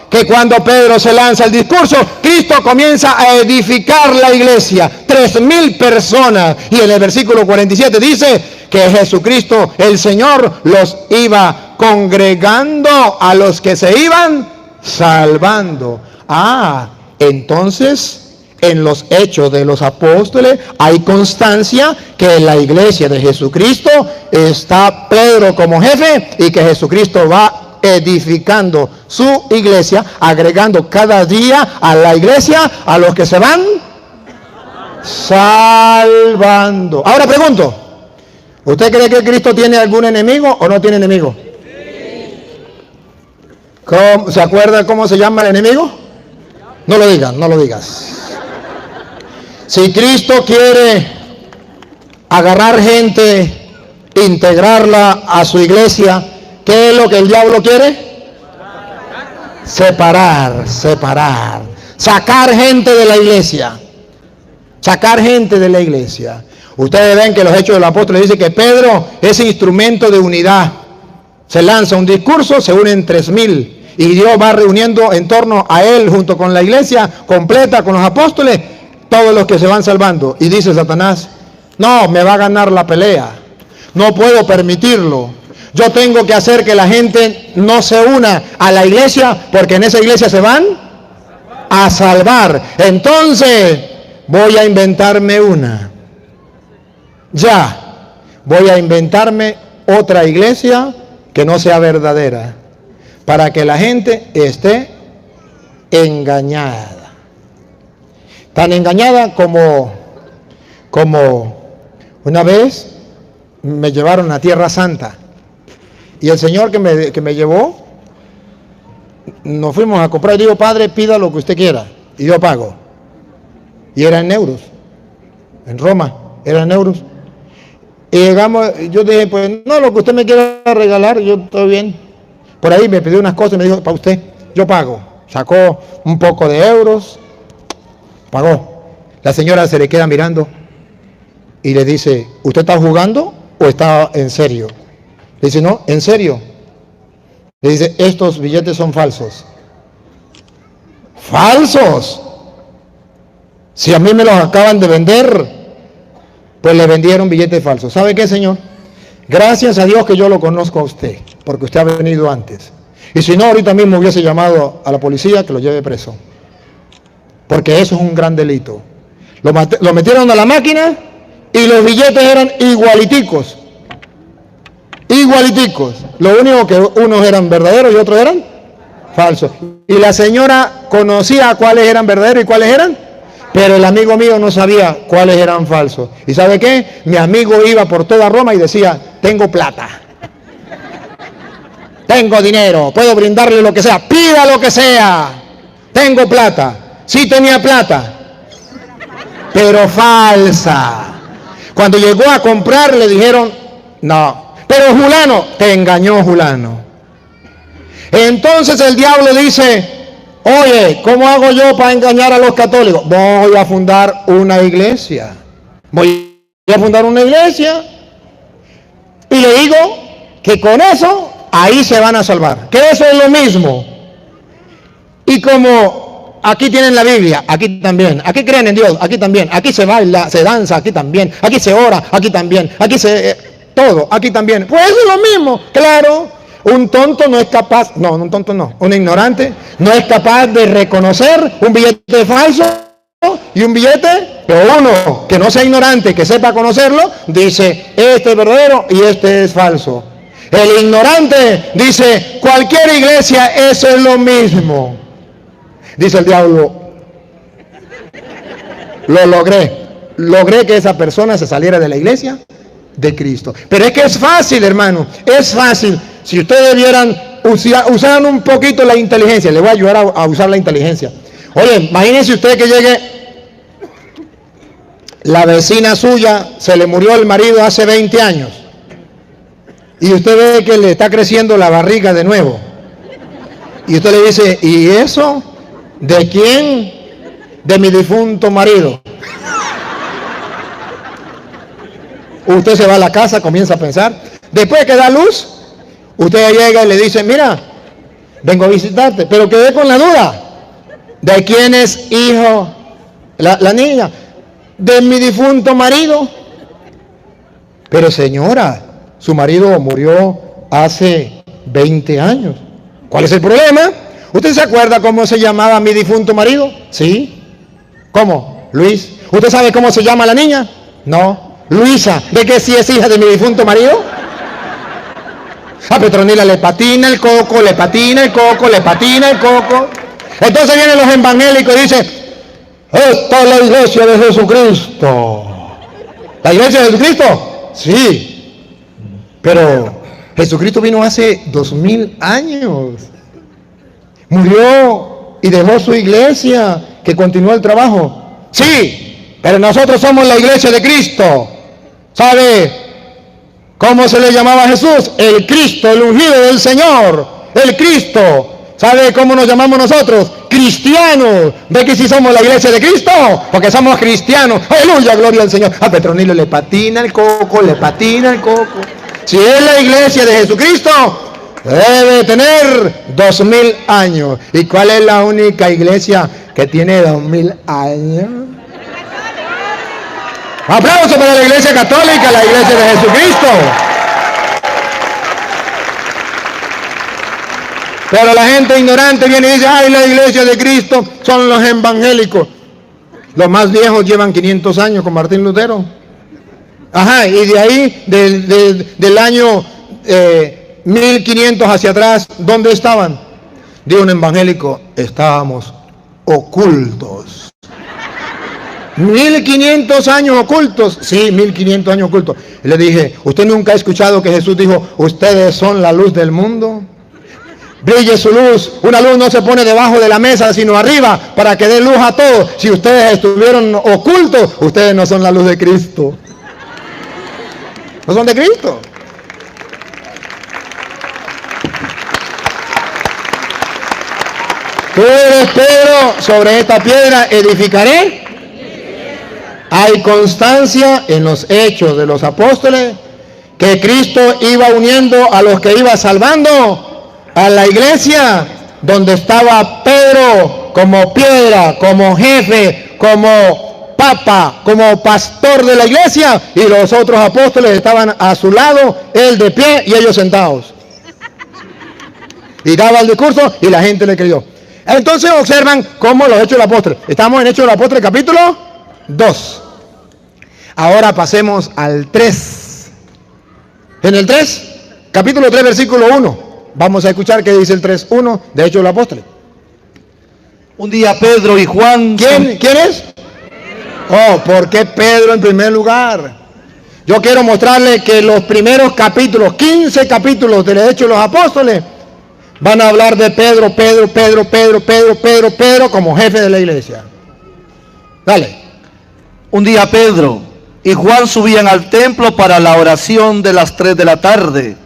que cuando Pedro se lanza el discurso, Cristo comienza a edificar la iglesia. 3,000 personas. Y en el versículo 47 dice que Jesucristo, el Señor, los iba congregando a los que se iban salvando. Entonces, en los Hechos de los Apóstoles hay constancia que en la iglesia de Jesucristo está Pedro como jefe y que Jesucristo va edificando su iglesia, agregando cada día a la iglesia a los que se van salvando. Ahora pregunto, ¿usted cree que Cristo tiene algún enemigo o no tiene enemigo? ¿Se acuerda cómo se llama el enemigo? No lo digas, no lo digas. Si Cristo quiere agarrar gente, integrarla a su iglesia, ¿qué es lo que el diablo quiere? Separar. Sacar gente de la iglesia. Sacar gente de la iglesia. Ustedes ven que los Hechos de los Apóstoles dicen que Pedro es instrumento de unidad. Se lanza un discurso, se unen 3,000. Y Dios va reuniendo en torno a él, junto con la iglesia completa, con los apóstoles, todos los que se van salvando. Y dice Satanás, no, me va a ganar la pelea. No puedo permitirlo. Yo tengo que hacer que la gente no se una a la iglesia, porque en esa iglesia se van a salvar. Entonces, voy a inventarme una. Voy a inventarme otra iglesia que no sea verdadera, para que la gente esté engañada. Tan engañada como una vez me llevaron a Tierra Santa. Y el señor que me llevó, nos fuimos a comprar. Y digo, padre, pida lo que usted quiera y yo pago. Y era en euros. En Roma, era en euros. Y llegamos, yo dije, pues no, lo que usted me quiera regalar, yo estoy bien. Por ahí me pidió unas cosas y me dijo, para usted, yo pago. Sacó un poco de euros, pagó. La señora se le queda mirando y le dice, ¿usted está jugando o está en serio? Le dice, no, en serio. Le dice, estos billetes son falsos. ¿Falsos? Si a mí me los acaban de vender, pues le vendieron billetes falsos. ¿Sabe qué, señor? Gracias a Dios que yo lo conozco a usted, porque usted ha venido antes. Y si no, ahorita mismo hubiese llamado a la policía que lo lleve preso. Porque eso es un gran delito. Lo metieron a la máquina y los billetes eran igualiticos. Igualiticos. Lo único que unos eran verdaderos y otros eran falsos. Y la señora conocía cuáles eran verdaderos y cuáles eran, pero el amigo mío no sabía cuáles eran falsos. ¿Y sabe qué? Mi amigo iba por toda Roma y decía, tengo plata, tengo dinero, puedo brindarle lo que sea, pida lo que sea, tengo plata. Sí tenía plata, pero falsa. Cuando llegó a comprar le dijeron, no, pero Julano, te engañó Julano. Entonces el diablo dice, oye, ¿cómo hago yo para engañar a los católicos? Voy a fundar una iglesia. Voy a fundar una iglesia y le digo que con eso ahí se van a salvar, que eso es lo mismo. Y como aquí tienen la Biblia, aquí también, aquí creen en Dios, aquí también, aquí se baila, se danza, aquí también, aquí se ora, aquí también, aquí se... todo, aquí también. Pues eso es lo mismo, claro. Un tonto no es capaz, no, un tonto no, un ignorante no es capaz de reconocer un billete falso y un billete, pero uno que no sea ignorante, que sepa conocerlo, dice, este es verdadero y este es falso. El ignorante dice, cualquier iglesia, eso es lo mismo. Dice el diablo, lo logré que esa persona se saliera de la iglesia de Cristo. Pero es que es fácil, hermano, es fácil. Si ustedes vieran, usaran un poquito la inteligencia, les voy a ayudar a usar la inteligencia. Oye, imagínense usted que llegue, la vecina suya, se le murió el marido hace 20 años, y usted ve que le está creciendo la barriga de nuevo, y usted le dice, ¿y eso? ¿De quién? De mi difunto marido. Usted se va a la casa, comienza a pensar. Después que da luz, usted llega y le dice, mira, vengo a visitarte, pero quedé con la duda. ¿De quién es hijo la niña? De mi difunto marido. Pero señora, su marido murió hace 20 años. ¿Cuál es el problema? ¿Usted se acuerda cómo se llamaba mi difunto marido? ¿Sí? ¿Cómo? Luis. ¿Usted sabe cómo se llama la niña? No. Luisa. ¿De qué si es hija de mi difunto marido? A Petronila le patina el coco, le patina el coco, le patina el coco. Entonces vienen los evangélicos y dicen, esta es la iglesia de Jesucristo. ¿La iglesia de Jesucristo? Sí. Pero Jesucristo vino hace 2000 años. Murió y dejó su iglesia que continuó el trabajo. Sí, pero nosotros somos la iglesia de Cristo. ¿Sabe cómo se le llamaba a Jesús? El Cristo, el ungido del Señor. El Cristo. ¿Sabe cómo nos llamamos nosotros? Cristianos. ¿Ve que si somos la iglesia de Cristo? Porque somos cristianos. Aleluya, gloria al Señor. A Petronilo le patina el coco, le patina el coco. Si es la iglesia de Jesucristo, debe tener 2000 años. ¿Y cuál es la única iglesia que tiene 2000 años? Aplauso para la iglesia católica, la iglesia de Jesucristo. Pero la gente ignorante viene y dice, ay, la iglesia de Cristo son los evangélicos. Los más viejos llevan 500 años con Martín Lutero. Ajá, y de ahí, del año 1500 hacia atrás, ¿dónde estaban? Dijo un evangélico, estábamos ocultos. 1500 años ocultos. Sí, 1500 años ocultos. Y le dije, ¿usted nunca ha escuchado que Jesús dijo, ustedes son la luz del mundo? Brille su luz. Una luz no se pone debajo de la mesa, sino arriba, para que dé luz a todos. Si ustedes estuvieron ocultos, ustedes no son la luz de Cristo. No son de Cristo. Tú eres Pedro, sobre esta piedra edificaré. Hay constancia en los hechos de los apóstoles que Cristo iba uniendo a los que iba salvando a la iglesia, donde estaba Pedro como piedra, como jefe, como papa, como pastor de la iglesia, y los otros apóstoles estaban a su lado, él de pie y ellos sentados. Y daba el discurso y la gente le creyó. Entonces observan cómo los Hechos de los Apóstoles. Estamos en Hechos de los Apóstoles capítulo 2. Ahora pasemos al 3. En el 3, capítulo 3, versículo 1. Vamos a escuchar qué dice el 3:1 de Hechos de los Apóstoles. Un día Pedro y Juan... ¿Quién es? Oh, ¿por qué Pedro en primer lugar? Yo quiero mostrarle que los primeros capítulos, 15 capítulos del Hechos de los Apóstoles, van a hablar de Pedro como jefe de la iglesia. Dale. Un día Pedro y Juan subían al templo para la oración de las 3 de la tarde.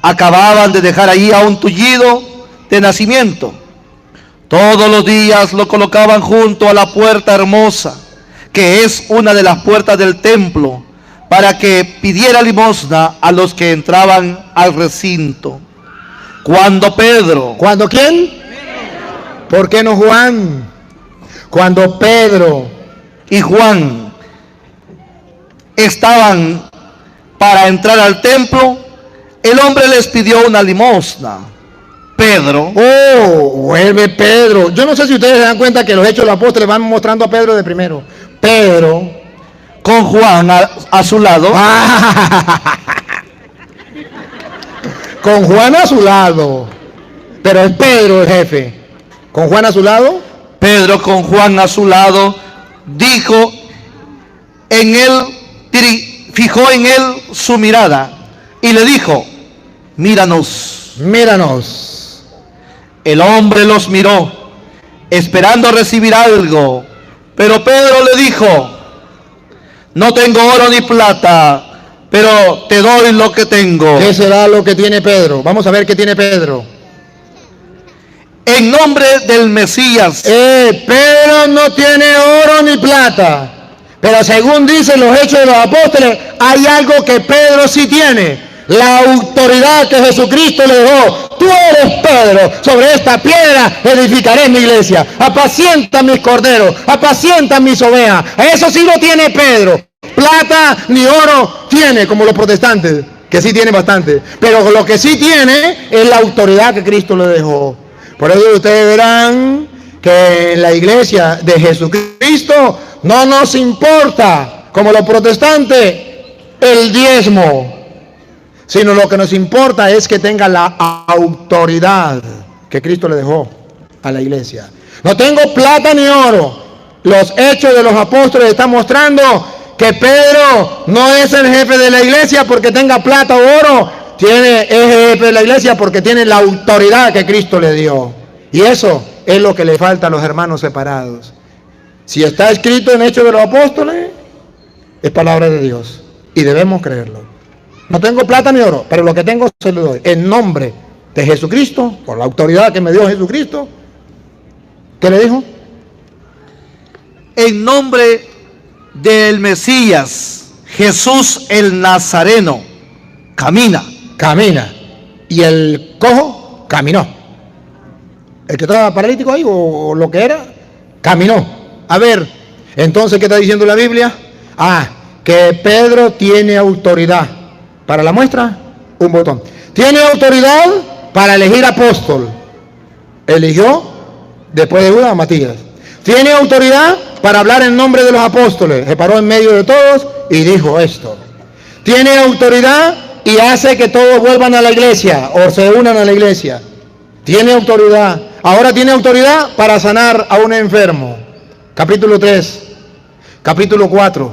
Acababan de dejar allí a un tullido de nacimiento. Todos los días lo colocaban junto a la puerta hermosa, que es una de las puertas del templo, para que pidiera limosna a los que entraban al recinto. Cuando Pedro... ¿Cuándo quién? ¿Por qué no Juan? Cuando Pedro y Juan estaban para entrar al templo, el hombre les pidió una limosna. Pedro... Oh, vuelve Pedro. Yo no sé si ustedes se dan cuenta que los Hechos de los Apóstoles van mostrando a Pedro de primero. Pedro, con Juan a su lado. Con Juan a su lado. Pero es Pedro el jefe. Con Juan a su lado. Pedro con Juan a su lado dijo en él, fijó en él su mirada y le dijo: míranos. Míranos. El hombre los miró, esperando recibir algo, pero Pedro le dijo: no tengo oro ni plata, pero te doy lo que tengo. ¿Qué será lo que tiene Pedro? Vamos a ver qué tiene Pedro. En nombre del Mesías. Pedro no tiene oro ni plata, pero según dicen los Hechos de los Apóstoles, hay algo que Pedro sí tiene. La autoridad que Jesucristo le dejó. Tú eres Pedro, sobre esta piedra edificaré mi iglesia. Apacienta mis corderos, apacienta mis ovejas. Eso sí lo tiene Pedro. Plata ni oro tiene, como los protestantes, que sí tienen bastante. Pero lo que sí tiene es la autoridad que Cristo le dejó. Por eso ustedes verán que en la iglesia de Jesucristo no nos importa, como los protestantes, el diezmo, sino lo que nos importa es que tenga la autoridad que Cristo le dejó a la iglesia. No tengo plata ni oro. Los Hechos de los Apóstoles están mostrando que Pedro no es el jefe de la iglesia porque tenga plata o oro. Es el jefe de la iglesia porque tiene la autoridad que Cristo le dio. Y eso es lo que le falta a los hermanos separados. Si está escrito en Hechos de los Apóstoles, es palabra de Dios y debemos creerlo. No tengo plata ni oro, pero lo que tengo se lo doy. En nombre de Jesucristo, por la autoridad que me dio Jesucristo. ¿Qué le dijo? En nombre del Mesías, Jesús el Nazareno, camina. Camina. Y el cojo caminó. El que estaba paralítico ahí, o lo que era, caminó. A ver, entonces, ¿qué está diciendo la Biblia? Que Pedro tiene autoridad. Para la muestra, un botón. Tiene autoridad para elegir apóstol. Eligió, después de Judas, a Matías. Tiene autoridad para hablar en nombre de los apóstoles. Se paró en medio de todos y dijo esto. Tiene autoridad y hace que todos vuelvan a la iglesia o se unan a la iglesia. Tiene autoridad. Ahora tiene autoridad para sanar a un enfermo. Capítulo 3. Capítulo 4.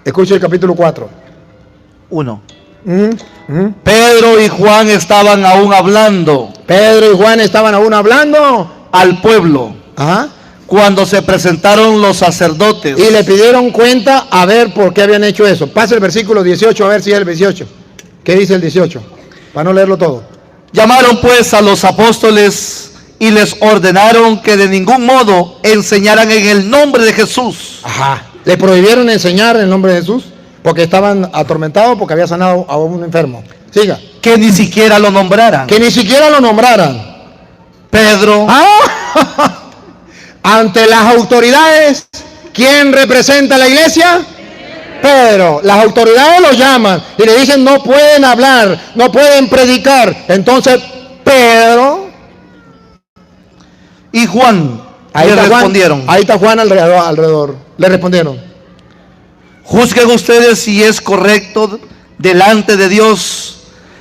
Escuche el capítulo 4. 1. Pedro y Juan estaban aún hablando. Pedro y Juan estaban aún hablando al pueblo. Ajá. Cuando se presentaron los sacerdotes. Y le pidieron cuenta a ver por qué habían hecho eso. Pasa el versículo 18 a ver si es el 18. ¿Qué dice el 18? Para no leerlo todo. Llamaron pues a los apóstoles y les ordenaron que de ningún modo enseñaran en el nombre de Jesús. Ajá. Le prohibieron enseñar en el nombre de Jesús porque estaban atormentados porque había sanado a un enfermo. Siga. Que ni siquiera lo nombraran. Que ni siquiera lo nombraran. Pedro. Ante las autoridades, ¿quién representa a la iglesia? Pedro. Las autoridades lo llaman y le dicen no pueden hablar, no pueden predicar. Entonces Pedro y Juan Ahí Le está Juan, respondieron. ahí está Juan alrededor. Le respondieron. Juzguen ustedes si es correcto delante de Dios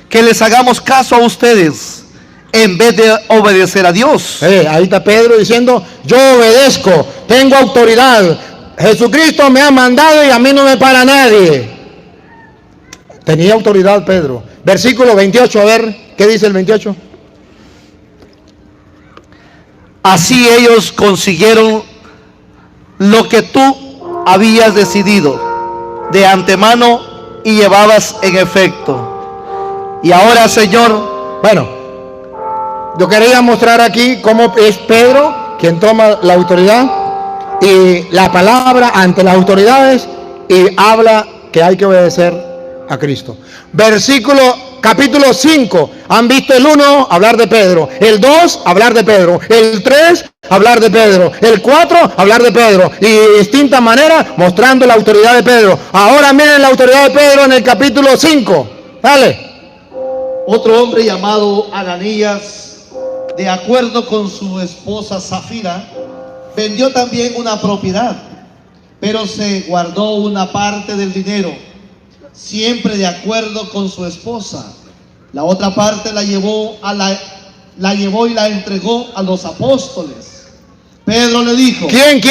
que les hagamos caso a ustedes en vez de obedecer a Dios. Ahí está Pedro diciendo, yo obedezco, tengo autoridad. Jesucristo me ha mandado y a mí no me para nadie. Tenía autoridad Pedro. Versículo 28, a ver, ¿qué dice el 28? Así ellos consiguieron lo que tú habías decidido de antemano y llevabas en efecto. Y ahora, Señor, Bueno, yo quería mostrar aquí cómo es Pedro quien toma la autoridad y la palabra ante las autoridades y habla que hay que obedecer a Cristo. Capítulo 5, han visto el 1 hablar de Pedro, el 2 hablar de Pedro, el 3 hablar de Pedro, el 4 hablar de Pedro, y de distinta manera mostrando la autoridad de Pedro. Ahora miren la autoridad de Pedro en el capítulo 5. Dale. otro hombre llamado Ananías, de acuerdo con su esposa Zafira, vendió también una propiedad, pero se guardó una parte del dinero, siempre de acuerdo con su esposa. La otra parte la llevó y la entregó a los apóstoles. Pedro le dijo, ¿Quién?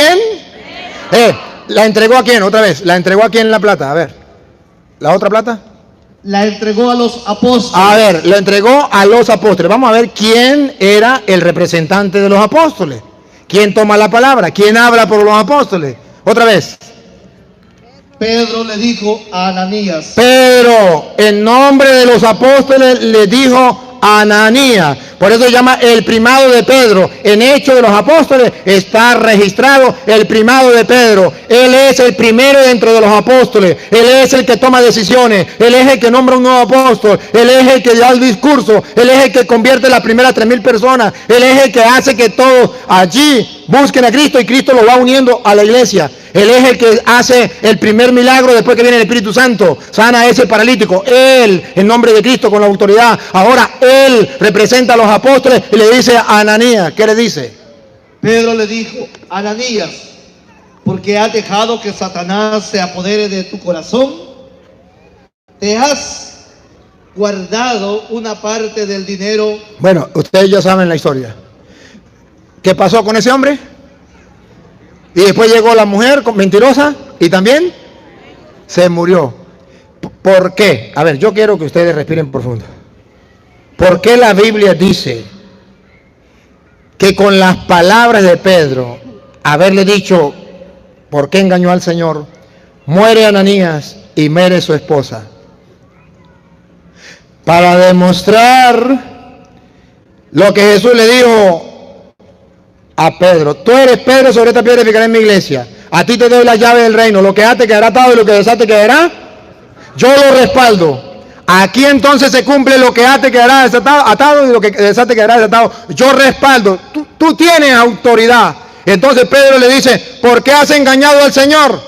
¿La entregó a quién? Otra vez, ¿la entregó a quién la plata? A ver, ¿la otra plata? la entregó a los apóstoles. A ver, lo entregó a los apóstoles. Vamos a ver quién era el representante de los apóstoles. ¿Quién toma la palabra? ¿Quién habla por los apóstoles? Otra vez. Pedro le dijo a Ananías, Pero en nombre de los apóstoles le dijo a Ananías. Por eso se llama el primado de Pedro. En Hechos de los Apóstoles está registrado el primado de Pedro. Él es el primero dentro de los apóstoles. Él es el que toma decisiones. Él es el que nombra un nuevo apóstol. Él es el que da el discurso. Él es el que convierte las primeras 3,000 personas. Él es el que hace que todos allí busquen a Cristo y Cristo los va uniendo a la iglesia. Él es el que hace el primer milagro después que viene el Espíritu Santo. Sana a ese paralítico. Él, en nombre de Cristo, con la autoridad. Ahora Él representa a los apóstoles y le dice a Ananías. ¿Qué le dice? Pedro le dijo, Ananías, porque has dejado que Satanás se apodere de tu corazón, te has guardado una parte del dinero. Bueno, ustedes ya saben la historia. ¿Qué pasó con ese hombre? Y después llegó la mujer mentirosa y también se murió. ¿Por qué? A ver, yo quiero que ustedes respiren profundo. ¿Por qué la Biblia dice que con las palabras de Pedro, haberle dicho por qué engañó al Señor, muere Ananías y muere su esposa? Para demostrar lo que Jesús le dijo a Pedro: tú eres Pedro, sobre esta piedra edificaré mi iglesia. A ti te doy la llave del reino. Lo que ate quedará atado y lo que desate quedará. Yo lo respaldo. Aquí entonces se cumple lo que ate quedará atado y lo que desate quedará desatado. Yo respaldo. Tú tienes autoridad. Entonces Pedro le dice: ¿por qué has engañado al Señor?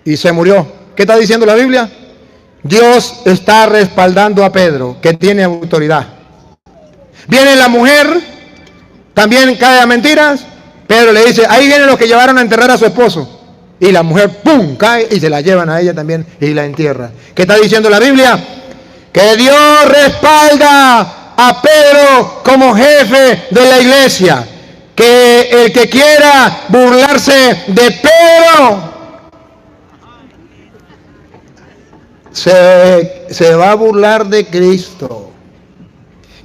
Y se murió. ¿Qué está diciendo la Biblia? Dios está respaldando a Pedro, que tiene autoridad. Viene la mujer, también cae a mentiras. Pedro le dice: ahí vienen los que llevaron a enterrar a su esposo. Y la mujer, ¡pum!, cae y se la llevan a ella también y la entierra. ¿Qué está diciendo la Biblia? Que Dios respalda a Pedro como jefe de la iglesia. Que el que quiera burlarse de Pedro se va a burlar de Cristo.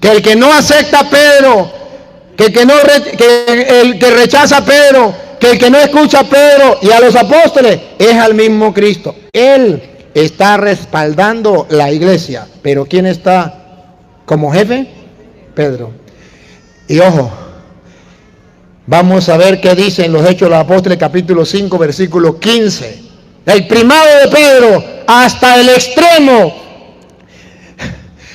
Que el que no acepta a Pedro, que el que rechaza a Pedro, que el que no escucha a Pedro y a los apóstoles, es al mismo Cristo. Él está respaldando la iglesia. Pero ¿quién está como jefe? Pedro. Y ojo, vamos a ver qué dicen los Hechos de los Apóstoles, capítulo 5, versículo 15. El primado de Pedro hasta el extremo.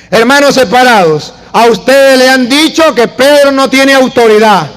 Hermanos separados, a ustedes le han dicho que Pedro no tiene autoridad.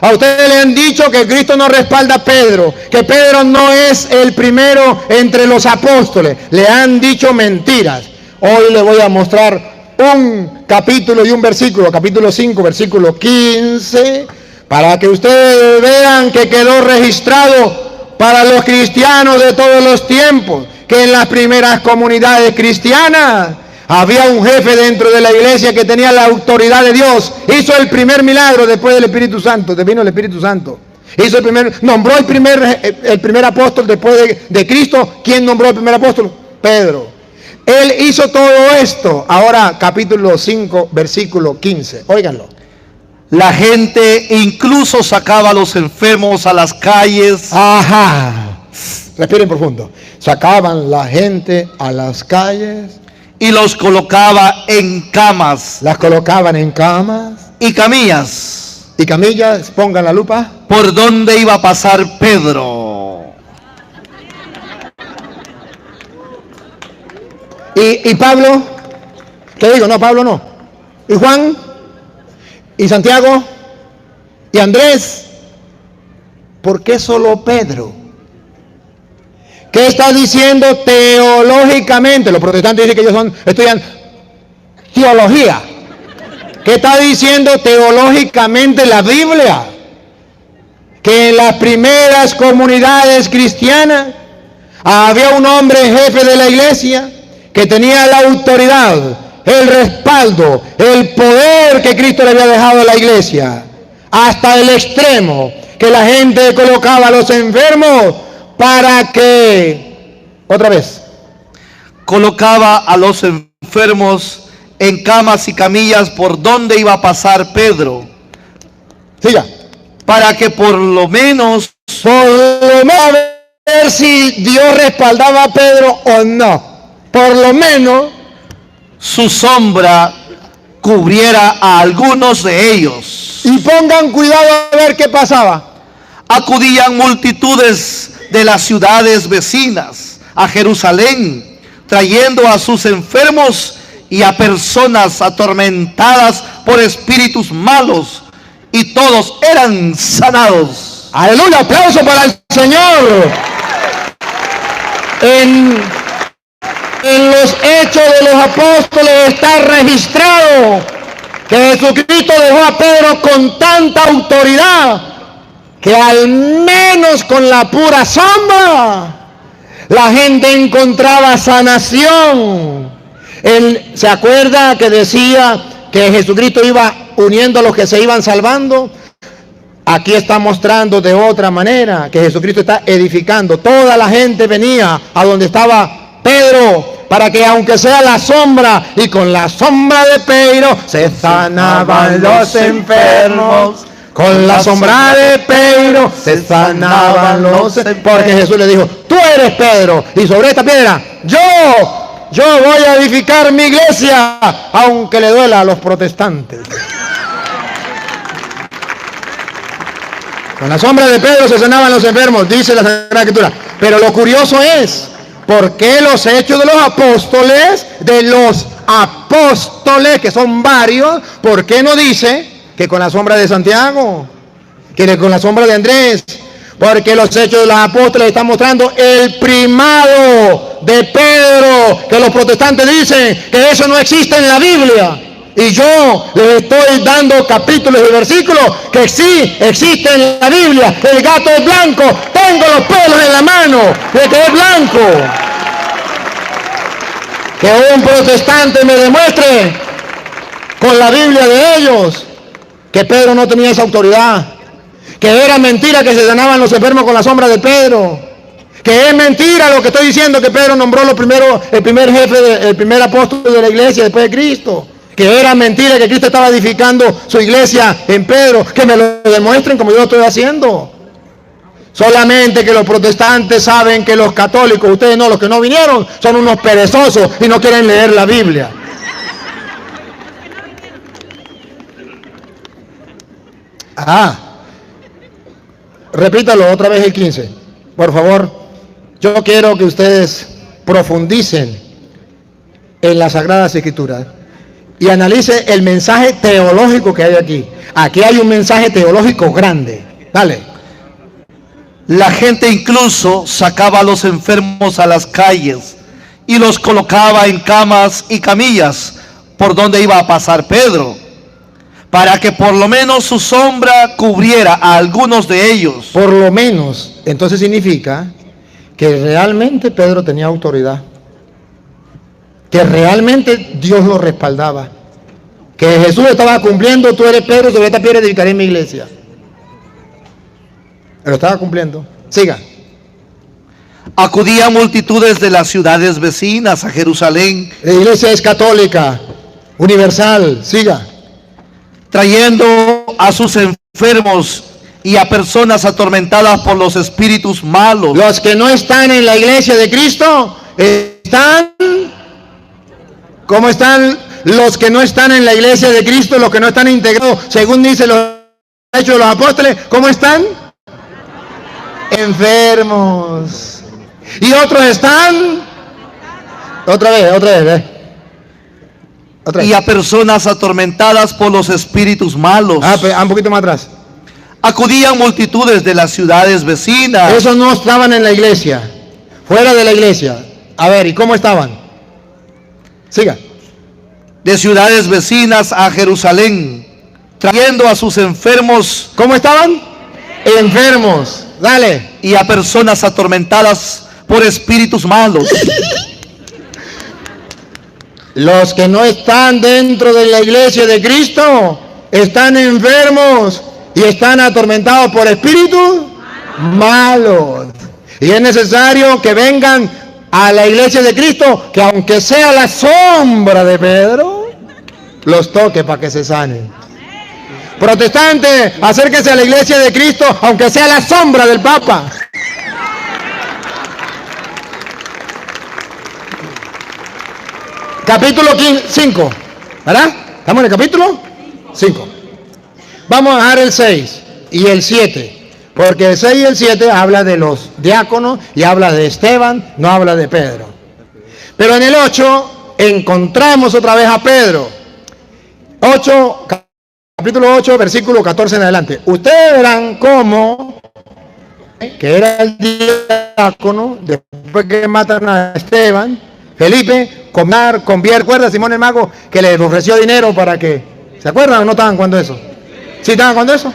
A ustedes le han dicho que Cristo no respalda a Pedro, que Pedro no es el primero entre los apóstoles. Le han dicho mentiras. Hoy les voy a mostrar un capítulo y un versículo, capítulo 5, versículo 15, para que ustedes vean que quedó registrado para los cristianos de todos los tiempos, que en las primeras comunidades cristianas había un jefe dentro de la iglesia que tenía la autoridad de Dios. Hizo el primer milagro después del Espíritu Santo, vino el Espíritu Santo. Nombró el primer apóstol después de Cristo. ¿Quién nombró el primer apóstol? Pedro. Él hizo todo esto. Ahora capítulo 5, versículo 15. Óiganlo. La gente incluso sacaba a los enfermos a las calles. Ajá. Respiren profundo. Sacaban la gente a las calles. Y los colocaba en camas. Las colocaban en camas. Y camillas. Y camillas, pongan la lupa. Por donde iba a pasar Pedro. Y Pablo. ¿Qué digo? No, Pablo no. Y Juan. Y Santiago. Y Andrés. ¿Por qué solo Pedro? ¿Qué está diciendo teológicamente? Los protestantes dicen que ellos estudian teología. ¿Qué está diciendo teológicamente la Biblia? Que en las primeras comunidades cristianas había un hombre jefe de la iglesia que tenía la autoridad, el respaldo, el poder que Cristo le había dejado a la iglesia, hasta el extremo que la gente colocaba a los enfermos para que, otra vez, colocaba a los enfermos en camas y camillas por donde iba a pasar Pedro. Siga. Para que por lo menos a ver si Dios respaldaba a Pedro o no. Por lo menos su sombra cubriera a algunos de ellos. Y pongan cuidado a ver qué pasaba. Acudían multitudes de las ciudades vecinas a Jerusalén, trayendo a sus enfermos y a personas atormentadas por espíritus malos, y todos eran sanados. Aleluya, aplauso para el Señor. En los hechos de los apóstoles está registrado que Jesucristo dejó a Pedro con tanta autoridad que al menos con la pura sombra la gente encontraba sanación. Él se acuerda que decía que Jesucristo iba uniendo a los que se iban salvando. Aquí está mostrando de otra manera que Jesucristo está edificando. Toda la gente venía a donde estaba Pedro para que aunque sea la sombra, y con la sombra de Pedro se sanaban los enfermos. Con la sombra de Pedro se sanaban los enfermos. Porque Jesús le dijo: tú eres Pedro, y sobre esta piedra yo voy a edificar mi iglesia, aunque le duela a los protestantes. Con la sombra de Pedro se sanaban los enfermos, dice la Sagrada Escritura. Pero lo curioso es, ¿por qué los hechos de los apóstoles, que son varios, por qué no dice que con la sombra de Santiago, que con la sombra de Andrés? Porque los hechos de los apóstoles están mostrando el primado de Pedro, que los protestantes dicen que eso no existe en la Biblia. Y yo les estoy dando capítulos y versículos que sí existen en la Biblia. El gato es blanco, tengo los pelos en la mano de que es blanco. Que un protestante me demuestre con la Biblia de ellos que Pedro no tenía esa autoridad, que era mentira que se sanaban los enfermos con la sombra de Pedro, que es mentira lo que estoy diciendo, que Pedro nombró el primer jefe, el primer apóstol de la iglesia después de Cristo, que era mentira que Cristo estaba edificando su iglesia en Pedro. Que me lo demuestren como yo lo estoy haciendo. Solamente que los protestantes saben que los católicos, ustedes no, los que no vinieron, son unos perezosos y no quieren leer la Biblia. Repítalo otra vez el 15, por favor. Yo quiero que ustedes profundicen en las Sagradas Escrituras y analicen el mensaje teológico que hay aquí. Aquí hay un mensaje teológico grande. Dale. La gente incluso sacaba a los enfermos a las calles y los colocaba en camas y camillas por donde iba a pasar Pedro, para que por lo menos su sombra cubriera a algunos de ellos. Por lo menos, entonces significa que realmente Pedro tenía autoridad, que realmente Dios lo respaldaba, que Jesús estaba cumpliendo: tú eres Pedro, sobre esta piedra edificaré mi iglesia. Lo estaba cumpliendo. Siga. Acudían multitudes de las ciudades vecinas a Jerusalén, La iglesia es católica, universal. Siga. trayendo a sus enfermos y a personas atormentadas por los espíritus malos. Los que no están en la iglesia de Cristo están... ¿Cómo están los que no están en la iglesia de Cristo, los que no están integrados, según dice los Hechos de los Apóstoles? ¿Cómo están? Enfermos. Y otros están... Otra vez. Otra vez. Y a personas atormentadas por los espíritus malos. Un poquito más atrás. Acudían multitudes de las ciudades vecinas. Esos no estaban en la iglesia, fuera de la iglesia. A ver, ¿y cómo estaban? Siga. De ciudades vecinas a Jerusalén, trayendo a sus enfermos. ¿Cómo estaban? Enfermos. Dale. Y a personas atormentadas por espíritus malos. Los que no están dentro de la iglesia de Cristo están enfermos y están atormentados por espíritus malos. Y es necesario que vengan a la iglesia de Cristo, que aunque sea la sombra de Pedro, los toque para que se sanen. Protestante, acérquese a la iglesia de Cristo, aunque sea la sombra del Papa. Capítulo 5, ¿verdad? ¿Estamos en el capítulo 5? Vamos a dejar el 6 y el 7, porque el 6 y el 7 habla de los diáconos y habla de Esteban, no habla de Pedro. Pero en el 8 encontramos otra vez a Pedro. Capítulo 8, versículo 14 en adelante. Ustedes verán cómo que era el diácono, después que matan a Esteban, Felipe, convierte. ¿Recuerda Simón el Mago que le ofreció dinero para que... ¿Se acuerdan o no estaban cuando eso? ¿Sí estaban cuando eso?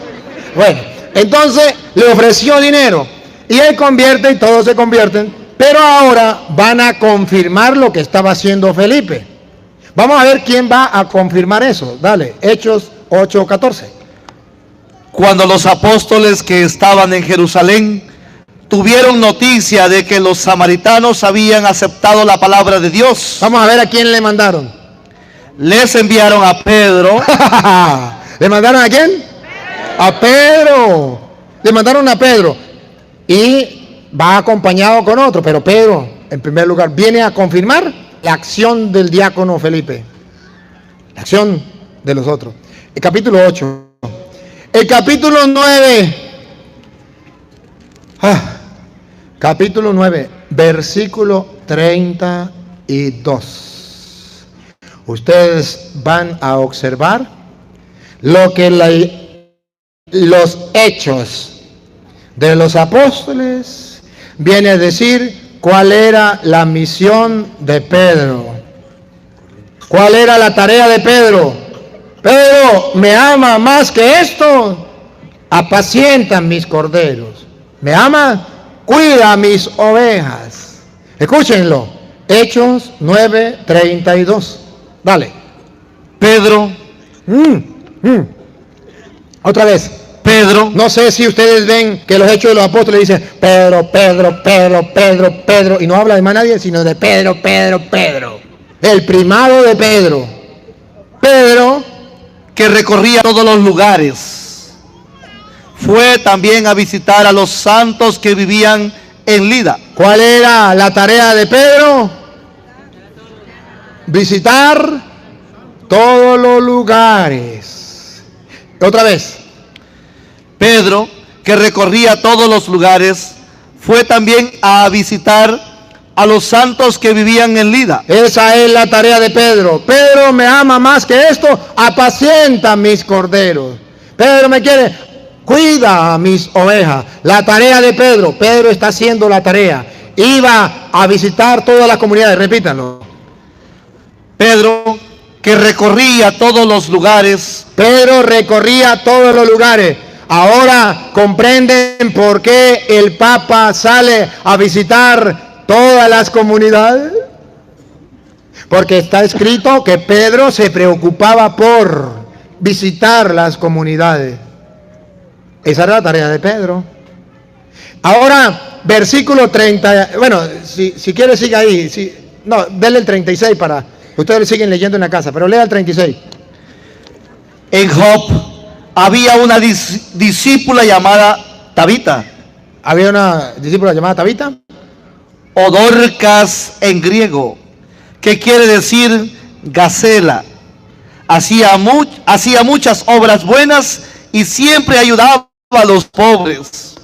Bueno, entonces le ofreció dinero y él convierte y todos se convierten, pero ahora van a confirmar lo que estaba haciendo Felipe. Vamos a ver quién va a confirmar eso. Dale, Hechos 8:14. Cuando los apóstoles que estaban en Jerusalén tuvieron noticia de que los samaritanos habían aceptado la palabra de Dios, Vamos a ver a quién le mandaron. les enviaron a Pedro. ¿Le mandaron a quién? A Pedro. Le mandaron a Pedro. Y va acompañado con otro, pero Pedro, en primer lugar, viene a confirmar la acción del diácono Felipe. La acción de los otros. El capítulo 8. El capítulo 9. Capítulo 9, versículo 32. Ustedes van a observar lo que los hechos de los apóstoles viene a decir cuál era la misión de Pedro. ¿Cuál era la tarea de Pedro? Pedro, ¿me ama más que esto? Apacienta mis corderos. ¿Me ama? Cuida mis ovejas. Escúchenlo. Hechos 9:32. Dale. Pedro, Otra vez. Pedro, No sé si ustedes ven que los hechos de los apóstoles dicen Pedro, Pedro, Pedro, Pedro, Pedro. Y no habla de más nadie, sino de Pedro, Pedro, Pedro. El primado de Pedro. Pedro, que recorría todos los lugares, fue también a visitar a los santos que vivían en Lida. ¿cuál era la tarea de Pedro? Visitar todos los lugares. Otra vez. Pedro, que recorría todos los lugares, fue también a visitar a los santos que vivían en Lida. Esa es la tarea de Pedro. Pedro me ama más que esto, apacienta mis corderos. Pedro me quiere, cuida a mis ovejas. La tarea de Pedro. Pedro está haciendo la tarea. Iba a visitar todas las comunidades, repítanlo. Pedro, que recorría todos los lugares. Pedro recorría todos los lugares. Ahora comprenden por qué el Papa sale a visitar todas las comunidades. Porque está escrito que Pedro se preocupaba por visitar las comunidades. Esa era la tarea de Pedro. Ahora, versículo 30. Bueno, si quiere siga ahí. No, denle el 36 para... Ustedes lo siguen leyendo en la casa, pero lea el 36. En Job había una discípula llamada Tabita, Había una discípula llamada Tabita, o Dorcas en griego, que quiere decir gacela. Hacía muchas obras buenas y siempre ayudaba a los pobres.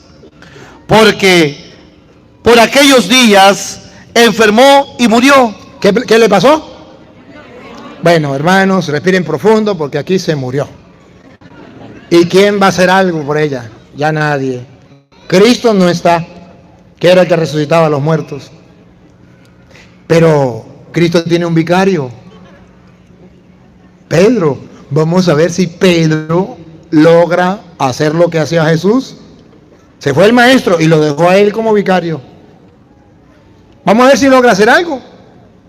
Porque por aquellos días enfermó y murió. ¿Qué le pasó? Bueno, hermanos, respiren profundo porque aquí se murió. ¿Y quién va a hacer algo por ella? Ya nadie. Cristo no está, que era el que resucitaba a los muertos. Pero Cristo tiene un vicario, Pedro. Vamos a ver si Pedro logra hacer lo que hacía Jesús. Se fue el maestro y lo dejó a él como vicario. Vamos a ver si logra hacer algo.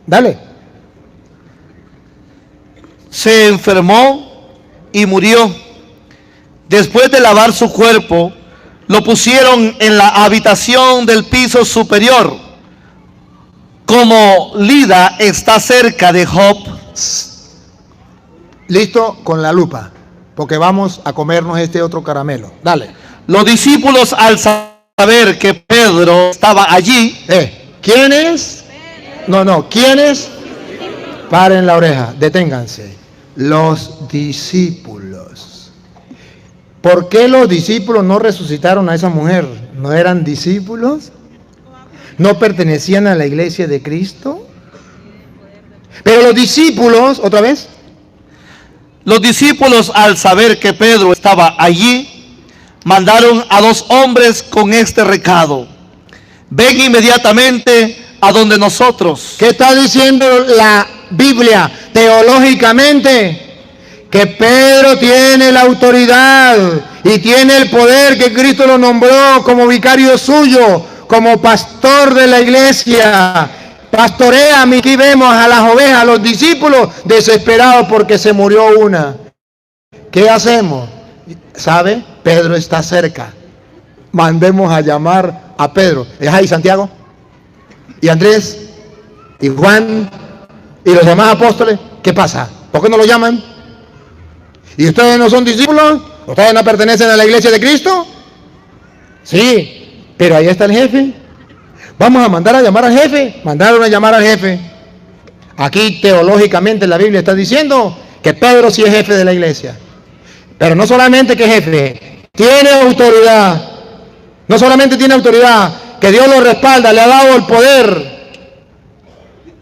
Dale. Se enfermó y murió. Después de lavar su cuerpo, lo pusieron en la habitación del piso superior. Como Lida está cerca de Job. Listo con la lupa, porque vamos a comernos este otro caramelo. Dale. Los discípulos, al saber que Pedro estaba allí, ¿quiénes? No, ¿quiénes? Paren la oreja, deténganse. Los discípulos. ¿Por qué los discípulos no resucitaron a esa mujer? ¿No eran discípulos? ¿No pertenecían a la iglesia de Cristo? Pero los discípulos, otra vez. Los discípulos, al saber que Pedro estaba allí, mandaron a 2 hombres con este recado: ven inmediatamente a donde nosotros. ¿Qué está diciendo la Biblia teológicamente? Que Pedro tiene la autoridad y tiene el poder, que Cristo lo nombró como vicario suyo, como pastor de la iglesia. Pastorea, aquí vemos a las ovejas, a los discípulos desesperados porque se murió una. ¿Qué hacemos? ¿Sabe? Pedro está cerca. Mandemos a llamar a Pedro. ¿Es ahí Santiago? ¿Y Andrés? ¿Y Juan? ¿Y los demás apóstoles? ¿Qué pasa? ¿Por qué no lo llaman? ¿Y ustedes no son discípulos? ¿Ustedes no pertenecen a la iglesia de Cristo? Sí, pero ahí está el jefe. Vamos a mandar a llamar al jefe. Mandaron a llamar al jefe. Aquí teológicamente la Biblia está diciendo que Pedro sí es jefe de la iglesia. Pero no solamente que es jefe, tiene autoridad. No solamente tiene autoridad, que Dios lo respalda, le ha dado el poder.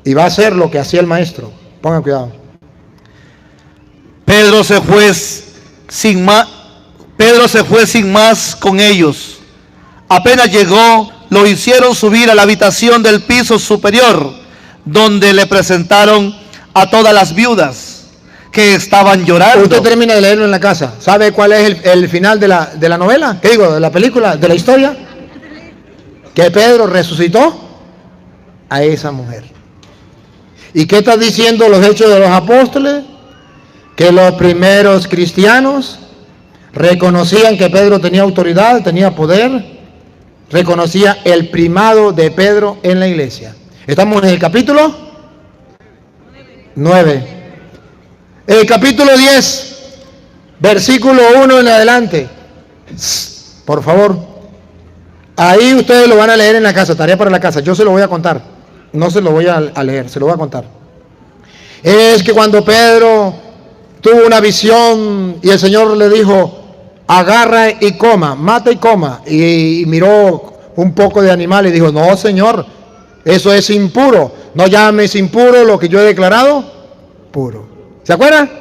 Y va a hacer lo que hacía el maestro. Pongan cuidado. Pedro se fue sin más con ellos. Apenas llegó, lo hicieron subir a la habitación del piso superior, donde le presentaron a todas las viudas que estaban llorando. Usted termina de leerlo en la casa. ¿Sabe cuál es el final de la novela? ¿Qué digo? De la película, de la historia. Que Pedro resucitó a esa mujer. ¿Y qué está diciendo los Hechos de los Apóstoles? Que los primeros cristianos reconocían que Pedro tenía autoridad, tenía poder, reconocía el primado de Pedro en la iglesia. Estamos en el capítulo 9. El capítulo 10, versículo 1 en adelante. Por favor. Ahí ustedes lo van a leer en la casa, tarea para la casa. Yo se lo voy a contar. No se lo voy a leer, se lo voy a contar. Es que cuando Pedro tuvo una visión y el Señor le dijo: agarra y coma, mata y coma. Y miró un poco de animal y dijo: no, Señor, eso es impuro. No llames impuro lo que yo he declarado puro. ¿Se acuerdan?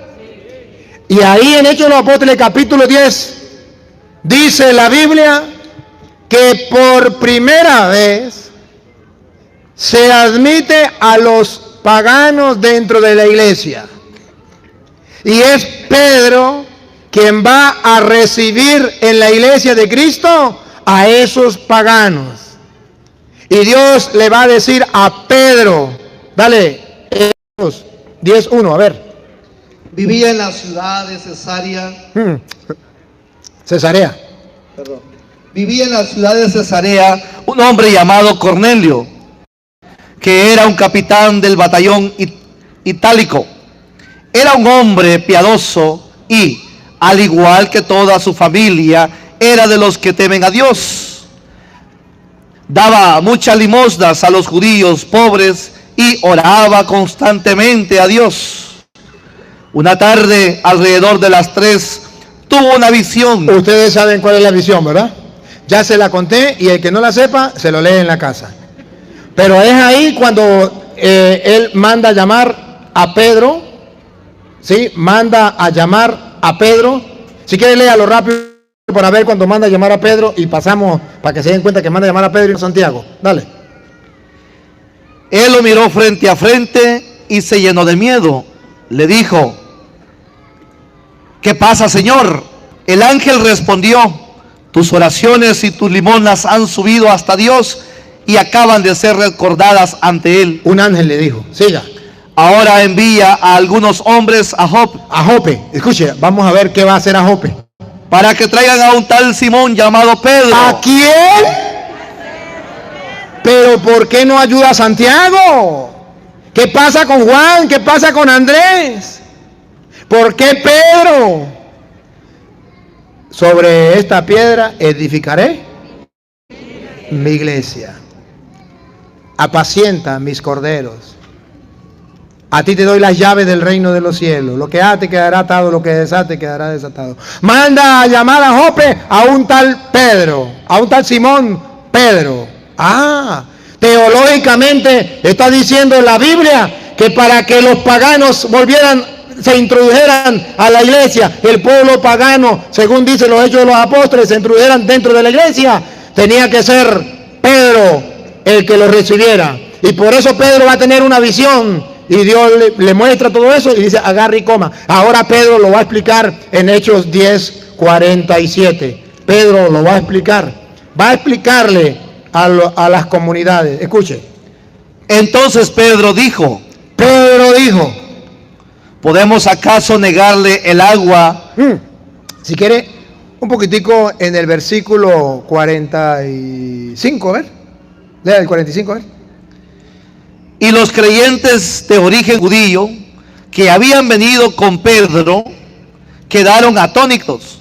Y ahí en Hechos de los Apóstoles capítulo 10 dice la Biblia que por primera vez se admite a los paganos dentro de la iglesia. Y es Pedro quien va a recibir en la iglesia de Cristo a esos paganos. Y Dios le va a decir a Pedro, dale, 10:1, a ver. Vivía en la ciudad de Cesarea. Cesarea. Perdón. Vivía en la ciudad de Cesarea un hombre llamado Cornelio, que era un capitán del batallón itálico. Era un hombre piadoso y, al igual que toda su familia, era de los que temen a Dios. Daba muchas limosnas a los judíos pobres y oraba constantemente a Dios. Una tarde, alrededor de las 3, tuvo una visión. Ustedes saben cuál es la visión, ¿verdad? Ya se la conté y el que no la sepa, se lo lee en la casa. Pero es ahí cuando él manda a llamar a Pedro, ¿sí? Manda a llamar a Pedro. Si quiere, léalo rápido para ver cuando manda a llamar a Pedro y pasamos para que se den cuenta que manda a llamar a Pedro y a Santiago. Dale. Él lo miró frente a frente y se llenó de miedo. Le dijo: ¿qué pasa, Señor? El ángel respondió: tus oraciones y tus limosnas han subido hasta Dios y acaban de ser recordadas ante Él. Un ángel le dijo, siga. Ahora envía a algunos hombres a Jope. A Jope, escuche, vamos a ver qué va a hacer a Jope. Para que traigan a un tal Simón llamado Pedro. ¿A quién? Pero ¿por qué no ayuda a Santiago? ¿Qué pasa con Juan? ¿Qué pasa con Andrés? ¿Por qué Pedro? Sobre esta piedra edificaré mi iglesia. Apacienta mis corderos. A ti te doy las llaves del reino de los cielos. Lo que ate quedará atado, lo que desate quedará desatado. Manda a llamar a Jope a un tal Pedro, a un tal Simón Pedro. Teológicamente está diciendo la Biblia que para que los paganos se introdujeran a la iglesia, el pueblo pagano, según dicen los Hechos de los Apóstoles, se introdujeran dentro de la iglesia, tenía que ser Pedro el que lo recibiera. Y por eso Pedro va a tener una visión. Y Dios le muestra todo eso y dice, agarre y coma. Ahora Pedro lo va a explicar en Hechos 10:47. Pedro lo va a explicar. Va a explicarle a las comunidades. Escuche. Entonces Pedro dijo, ¿podemos acaso negarle el agua? Si quiere, un poquitico en el versículo 45, a ver. Lea el 45, a ver. Y los creyentes de origen judío que habían venido con Pedro quedaron atónitos.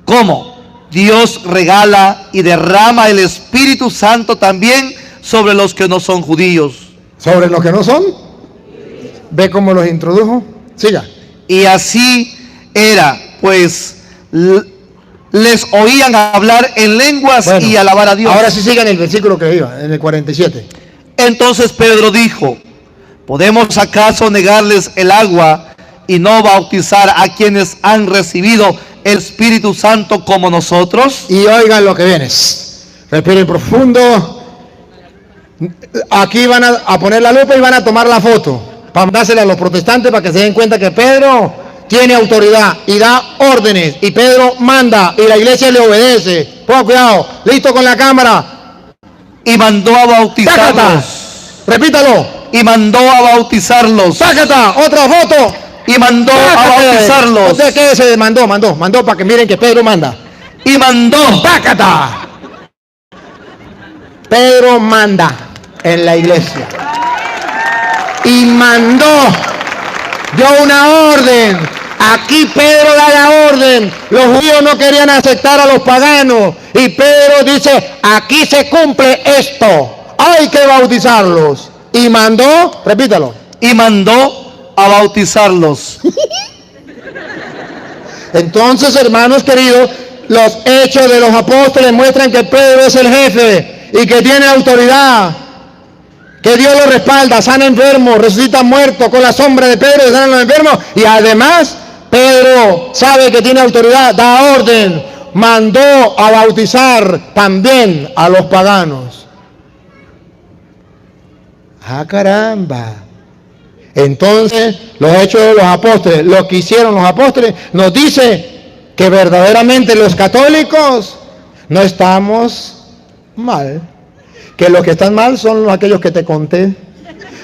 ¿Cómo? Dios regala y derrama el Espíritu Santo también sobre los que no son judíos. ¿Sobre los que no son? ¿Ve cómo los introdujo? Siga. Y así era, pues les oían hablar en lenguas y alabar a Dios. Ahora sí siga en el versículo que iba, en el 47. Entonces Pedro dijo, ¿podemos acaso negarles el agua y no bautizar a quienes han recibido el Espíritu Santo como nosotros? Y oigan lo que viene. Respiren profundo. Aquí van a poner la lupa y van a tomar la foto para mandársela a los protestantes para que se den cuenta que Pedro tiene autoridad y da órdenes. Y Pedro manda y la iglesia le obedece. Ponga cuidado. Listo con la cámara. Y mandó a bautizarlos. ¡Sácata! Repítalo. Y mandó a bautizarlos. ¡Sácata! Otra foto. Y mandó ¡Sácate! a bautizarlos. ¿Usted qué se mandó para que miren que Pedro manda. Y mandó. ¡Sácata! Pedro manda en la iglesia. Y dio una orden. Aquí Pedro da la orden. Los judíos no querían aceptar a los paganos. Y Pedro dice, aquí se cumple esto. Hay que bautizarlos. Y mandó, repítalo. Y mandó a bautizarlos. Entonces, hermanos queridos, los hechos de los apóstoles muestran que Pedro es el jefe y que tiene autoridad. Que Dios lo respalda, sana enfermos, resucita muertos, con la sombra de Pedro sana a los enfermos. Y además, Pedro sabe que tiene autoridad, da orden, mandó a bautizar también a los paganos. ¡Ah, caramba! Entonces, los hechos de los apóstoles, lo que hicieron los apóstoles, nos dice que verdaderamente los católicos no estamos mal. Que los que están mal son aquellos que te conté,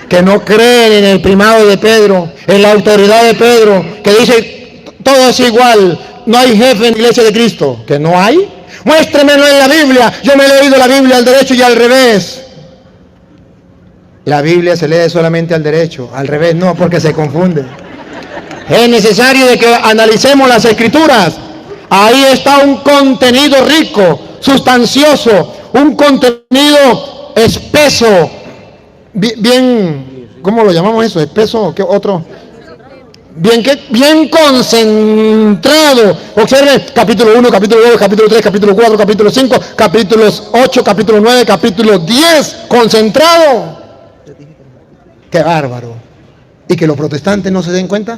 que no creen en el primado de Pedro, en la autoridad de Pedro, que dice todo es igual, no hay jefe en la iglesia de Cristo. ¿Que no hay? Muéstremelo en la Biblia. Yo me he leído la Biblia al derecho y al revés. La Biblia se lee solamente al derecho, al revés no, porque se confunde. Es necesario de que analicemos las Escrituras. Ahí está un contenido rico, sustancioso, un contenido espeso, bien, ¿cómo lo llamamos eso? Espeso, ¿qué otro? Bien concentrado. Observen, capítulo 1, capítulo 2, capítulo 3, capítulo 4, capítulo 5, capítulos 8, capítulo 9, capítulo 10, concentrado. ¡Qué bárbaro! ¿Y que los protestantes no se den cuenta?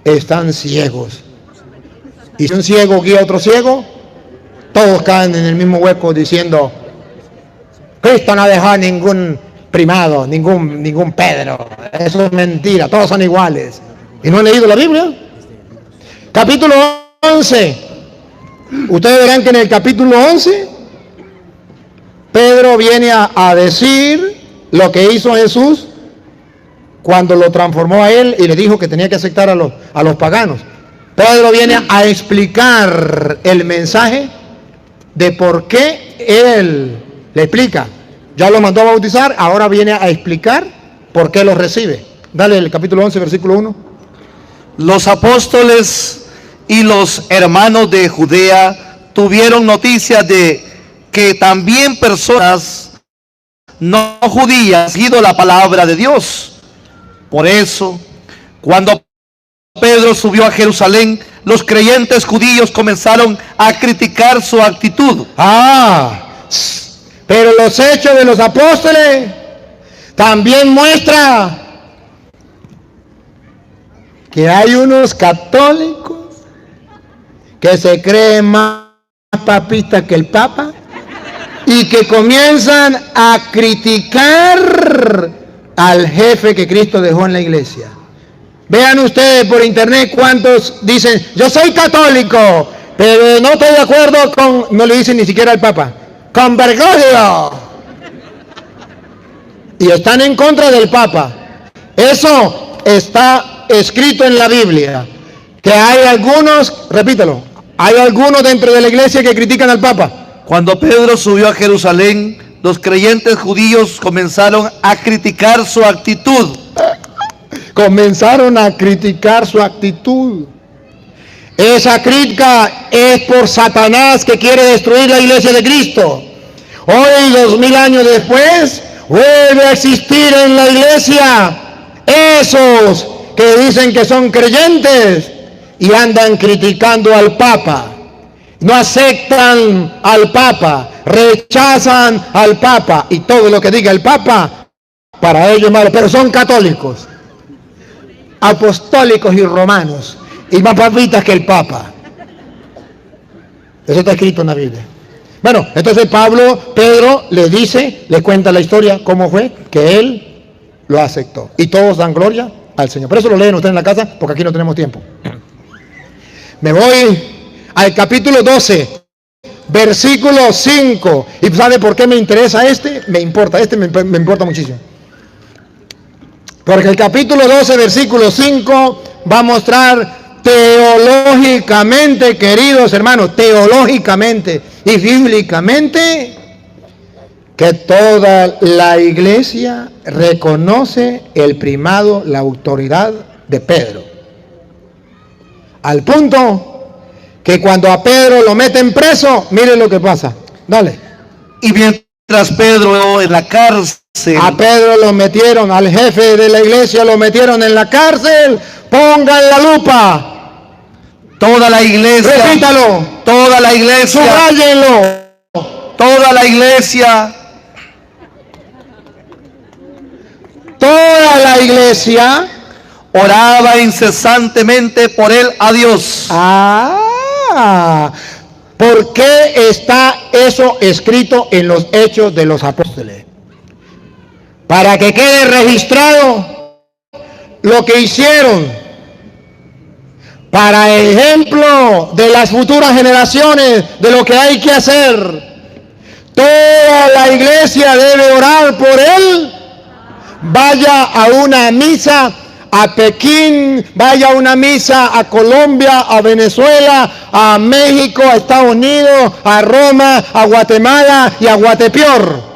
Están ciegos. Y si un ciego guía a otro ciego, todos caen en el mismo hueco diciendo: Cristo no dejó ningún primado, ningún Pedro. Eso es mentira, todos son iguales. ¿Y no han leído la Biblia? Capítulo 11. Ustedes verán que en el capítulo 11, Pedro viene a decir lo que hizo Jesús cuando lo transformó a él y le dijo que tenía que aceptar a los paganos. Pedro viene a explicar el mensaje de por qué él le explica. Ya lo mandó a bautizar, ahora viene a explicar por qué lo recibe. Dale el capítulo 11, versículo 1. Los apóstoles y los hermanos de Judea tuvieron noticia de que también personas no judías han seguido la palabra de Dios. Por eso, cuando Pedro subió a Jerusalén, los creyentes judíos comenzaron a criticar su actitud. Pero los hechos de los apóstoles también muestran que hay unos católicos que se creen más papistas que el Papa y que comienzan a criticar al jefe que Cristo dejó en la iglesia. Vean ustedes por internet cuántos dicen: yo soy católico, pero no estoy de acuerdo con, no le dicen ni siquiera al Papa, con Bergoglio. Y están en contra del Papa. Eso está escrito en la Biblia. Que hay algunos, repítelo, hay algunos dentro de la iglesia que critican al Papa. Cuando Pedro subió a Jerusalén, los creyentes judíos comenzaron a criticar su actitud. Comenzaron a criticar su actitud. Esa crítica es por Satanás, que quiere destruir la iglesia de Cristo. Hoy, 2000 años después, vuelve a existir en la iglesia esos que dicen que son creyentes y andan criticando al Papa. No aceptan al Papa, rechazan al Papa, y todo lo que diga el Papa para ellos es malo, pero son católicos, apostólicos y romanos, y más papistas que el Papa. Eso está escrito en la Biblia. Bueno, entonces Pedro le dice, le cuenta la historia, cómo fue que él lo aceptó, y todos dan gloria al Señor. Por eso lo leen ustedes en la casa, porque aquí no tenemos tiempo. Me voy al capítulo 12, versículo 5. ¿Y sabe por qué me interesa este? Me importa muchísimo. Porque el capítulo 12, versículo 5 va a mostrar teológicamente, queridos hermanos, teológicamente y bíblicamente, que toda la iglesia reconoce el primado, la autoridad de Pedro. Al punto que cuando a Pedro lo meten preso, miren lo que pasa. Dale. Y mientras Pedro en la cárcel, a Pedro lo metieron, al jefe de la iglesia lo metieron en la cárcel. Pongan la lupa. toda la iglesia, repítalo, toda la iglesia, subrayenlo, toda la iglesia, toda la iglesia oraba incesantemente por él a Dios. ¿Por qué está eso escrito en los Hechos de los Apóstoles? Para que quede registrado lo que hicieron para ejemplo de las futuras generaciones de lo que hay que hacer. Toda la iglesia debe orar por él. Vaya a una misa a Pekín, vaya a una misa a Colombia, a Venezuela, a México, a Estados Unidos, a Roma, a Guatemala y a Guatepeor.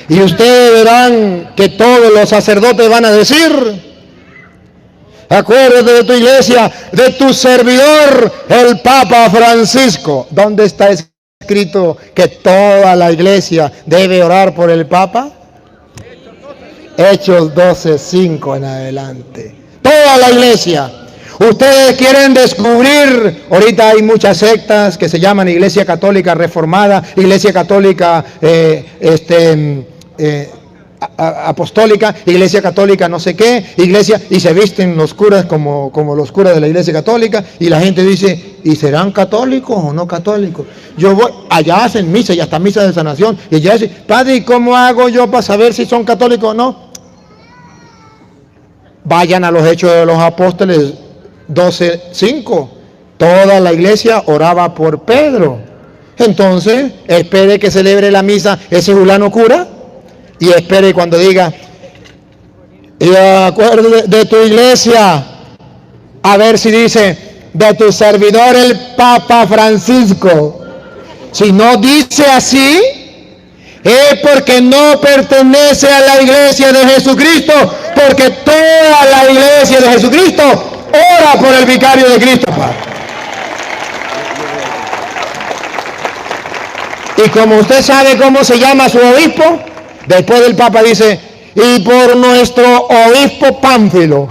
Y ustedes verán que todos los sacerdotes van a decir: acuérdate de tu iglesia, de tu servidor, el Papa Francisco. ¿Dónde está escrito que toda la iglesia debe orar por el Papa? Hechos 12:5 en adelante. Toda la iglesia. Ustedes quieren descubrir, ahorita hay muchas sectas que se llaman Iglesia Católica Reformada, Iglesia Católica Apostólica, Iglesia Católica no sé qué, iglesia, y se visten los curas como los curas de la Iglesia Católica, y la gente dice: ¿y serán católicos o no católicos? Yo voy, allá hacen misa, y hasta misa de sanación, y ya dice: padre, ¿y cómo hago yo para saber si son católicos o no? Vayan a los Hechos de los Apóstoles 12:5. Toda la iglesia oraba por Pedro. Entonces, espere que celebre la misa ese fulano cura, y espere cuando diga: y acuérdate de tu iglesia, a ver si dice: de tu servidor el Papa Francisco. Si no dice así, es porque no pertenece a la iglesia de Jesucristo, porque toda la iglesia de Jesucristo ora por el vicario de Cristo. Y como usted sabe cómo se llama su obispo, después del Papa dice: y por nuestro obispo Pánfilo.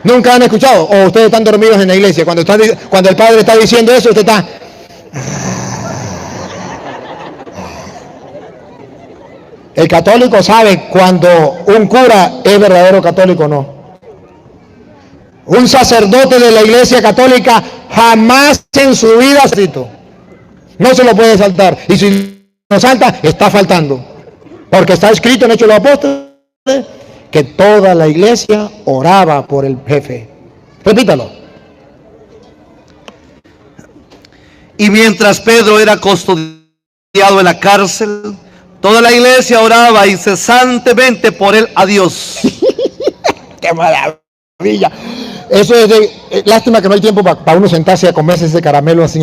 ¿Nunca han escuchado? O ustedes están dormidos en la iglesia. Cuando el padre está diciendo eso, usted está... El católico sabe cuando un cura es verdadero católico o no. Un sacerdote de la iglesia católica jamás en su vida no se lo puede saltar. Y si no salta, está faltando. Porque está escrito en Hechos de los Apóstoles que toda la iglesia oraba por el jefe. Repítalo. Y mientras Pedro era custodiado en la cárcel, toda la iglesia oraba incesantemente por él a Dios. ¡Qué maravilla! Eso es de... lástima que no hay tiempo para uno sentarse a comerse ese caramelo así.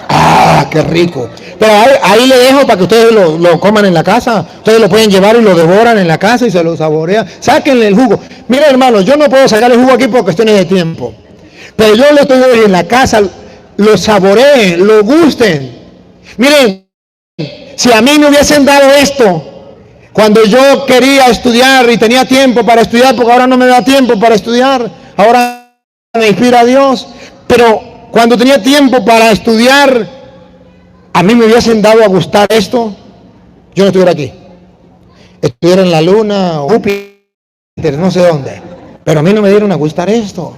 ¡Ah, qué rico! Pero ahí le dejo para que ustedes lo coman en la casa. Ustedes lo pueden llevar y lo devoran en la casa y se lo saborean. Sáquenle el jugo. Miren, hermanos, yo no puedo sacar el jugo aquí por cuestiones de tiempo. Pero yo lo estoy en la casa, lo saboreen, lo gusten. Miren, si a mí me hubiesen dado esto cuando yo quería estudiar y tenía tiempo para estudiar, porque ahora no me da tiempo para estudiar, ahora me inspira a Dios, pero cuando tenía tiempo para estudiar, a mí me hubiesen dado a gustar esto, yo no estuviera aquí. Estuviera en la luna o Júpiter, no sé dónde, pero a mí no me dieron a gustar esto.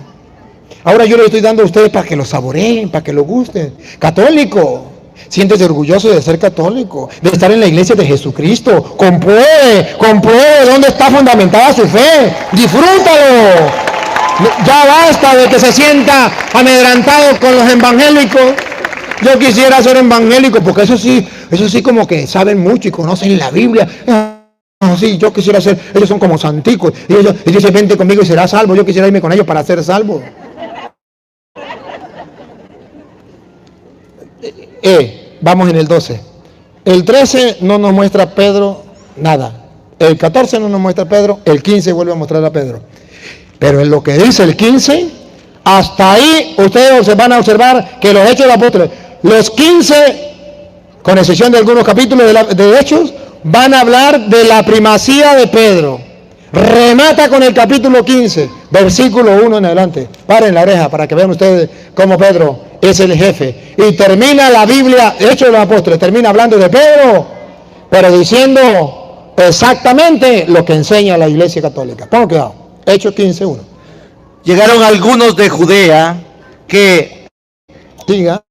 Ahora yo le estoy dando a ustedes para que lo saboreen, para que lo gusten. Católico, siéntese orgulloso de ser católico, de estar en la iglesia de Jesucristo. Compruebe dónde está fundamentada su fe. Disfrútalo. Ya basta de que se sienta amedrantado con los evangélicos. Yo quisiera ser evangélico porque eso sí como que saben mucho y conocen la Biblia. Sí, yo quisiera ser, ellos son como santicos. Y ellos dicen: vente conmigo y serás salvo. Yo quisiera irme con ellos para ser salvo. Vamos en el 12. El 13 no nos muestra a Pedro nada. El 14 no nos muestra a Pedro. El 15 vuelve a mostrar a Pedro. Pero en lo que dice el 15, hasta ahí ustedes van a observar que los Hechos de los Apóstoles, los 15, con excepción de algunos capítulos de Hechos, van a hablar de la primacía de Pedro. Remata con el capítulo 15, versículo 1 en adelante. Paren la oreja para que vean ustedes cómo Pedro es el jefe. Y termina la Biblia, Hechos de los Apóstoles, termina hablando de Pedro, pero diciendo exactamente lo que enseña la Iglesia Católica. Pongan cuidado. Hechos 15, 1. Llegaron algunos de Judea que... Diga,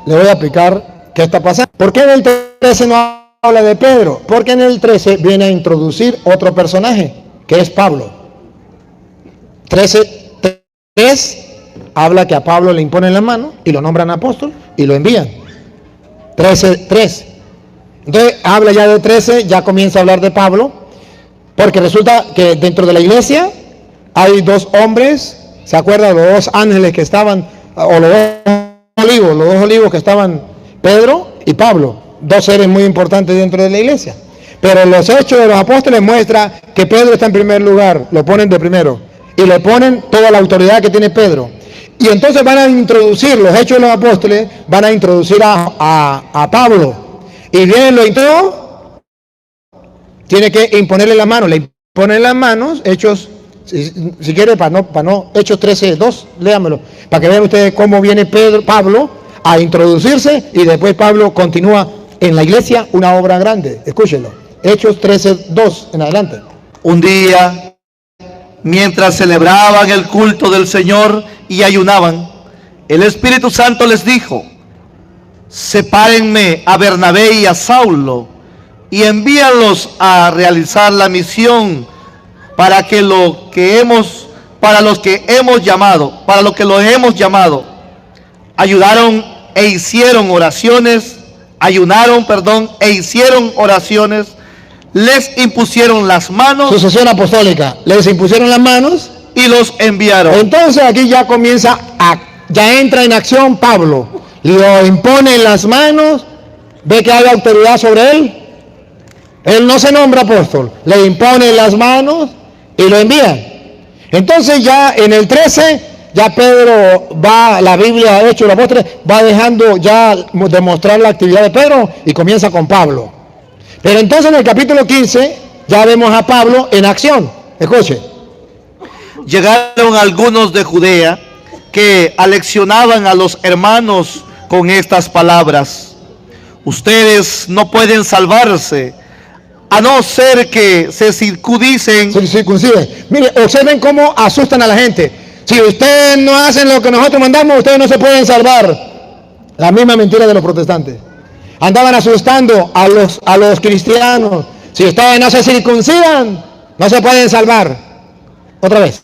le voy a explicar qué está pasando. ¿Por qué en el 13 no habla de Pedro? Porque en el 13 viene a introducir otro personaje, que es Pablo. 13:3 habla que a Pablo le imponen la mano y lo nombran apóstol y lo envían. 13:3. Entonces habla ya de 13, ya comienza a hablar de Pablo, porque resulta que dentro de la iglesia hay dos hombres, ¿se acuerdan? Los dos ángeles que estaban, o los dos olivos que estaban, Pedro y Pablo, dos seres muy importantes dentro de la iglesia. Pero los hechos de los apóstoles muestra que Pedro está en primer lugar, lo ponen de primero, y le ponen toda la autoridad que tiene Pedro. Y entonces van a introducir, los hechos de los apóstoles, van a introducir a Pablo. Y viene lo intro, tiene que imponerle la mano, le imponen las manos, Hechos, si quiere, para no, Hechos 13:2, léamelo, para que vean ustedes cómo viene Pablo a introducirse y después Pablo continúa en la iglesia una obra grande. Escúchenlo, Hechos 13:2 en adelante. Un día, mientras celebraban el culto del Señor y ayunaban, el Espíritu Santo les dijo: sepárenme a Bernabé y a Saulo y envíanlos a realizar la misión para lo que los hemos llamado. Ayunaron e hicieron oraciones, les impusieron las manos. Sucesión apostólica, les impusieron las manos Y los enviaron. Entonces aquí ya ya entra en acción Pablo, lo impone en las manos, ve que hay autoridad sobre él. Él no se nombra apóstol, le impone en las manos y lo envía. Entonces ya en el 13, ya Pedro va, la Biblia, Hechos de los Apóstoles, va dejando ya demostrar la actividad de Pedro y comienza con Pablo. Pero entonces en el capítulo 15 ya vemos a Pablo en acción. Escuche. Llegaron algunos de Judea que aleccionaban a los hermanos con estas palabras: ustedes no pueden salvarse a no ser que se circunciden. Mire, observen cómo asustan a la gente. Si ustedes no hacen lo que nosotros mandamos, ustedes no se pueden salvar. La misma mentira de los protestantes. Andaban asustando a los cristianos. Si ustedes no se circuncidan, no se pueden salvar. Otra vez.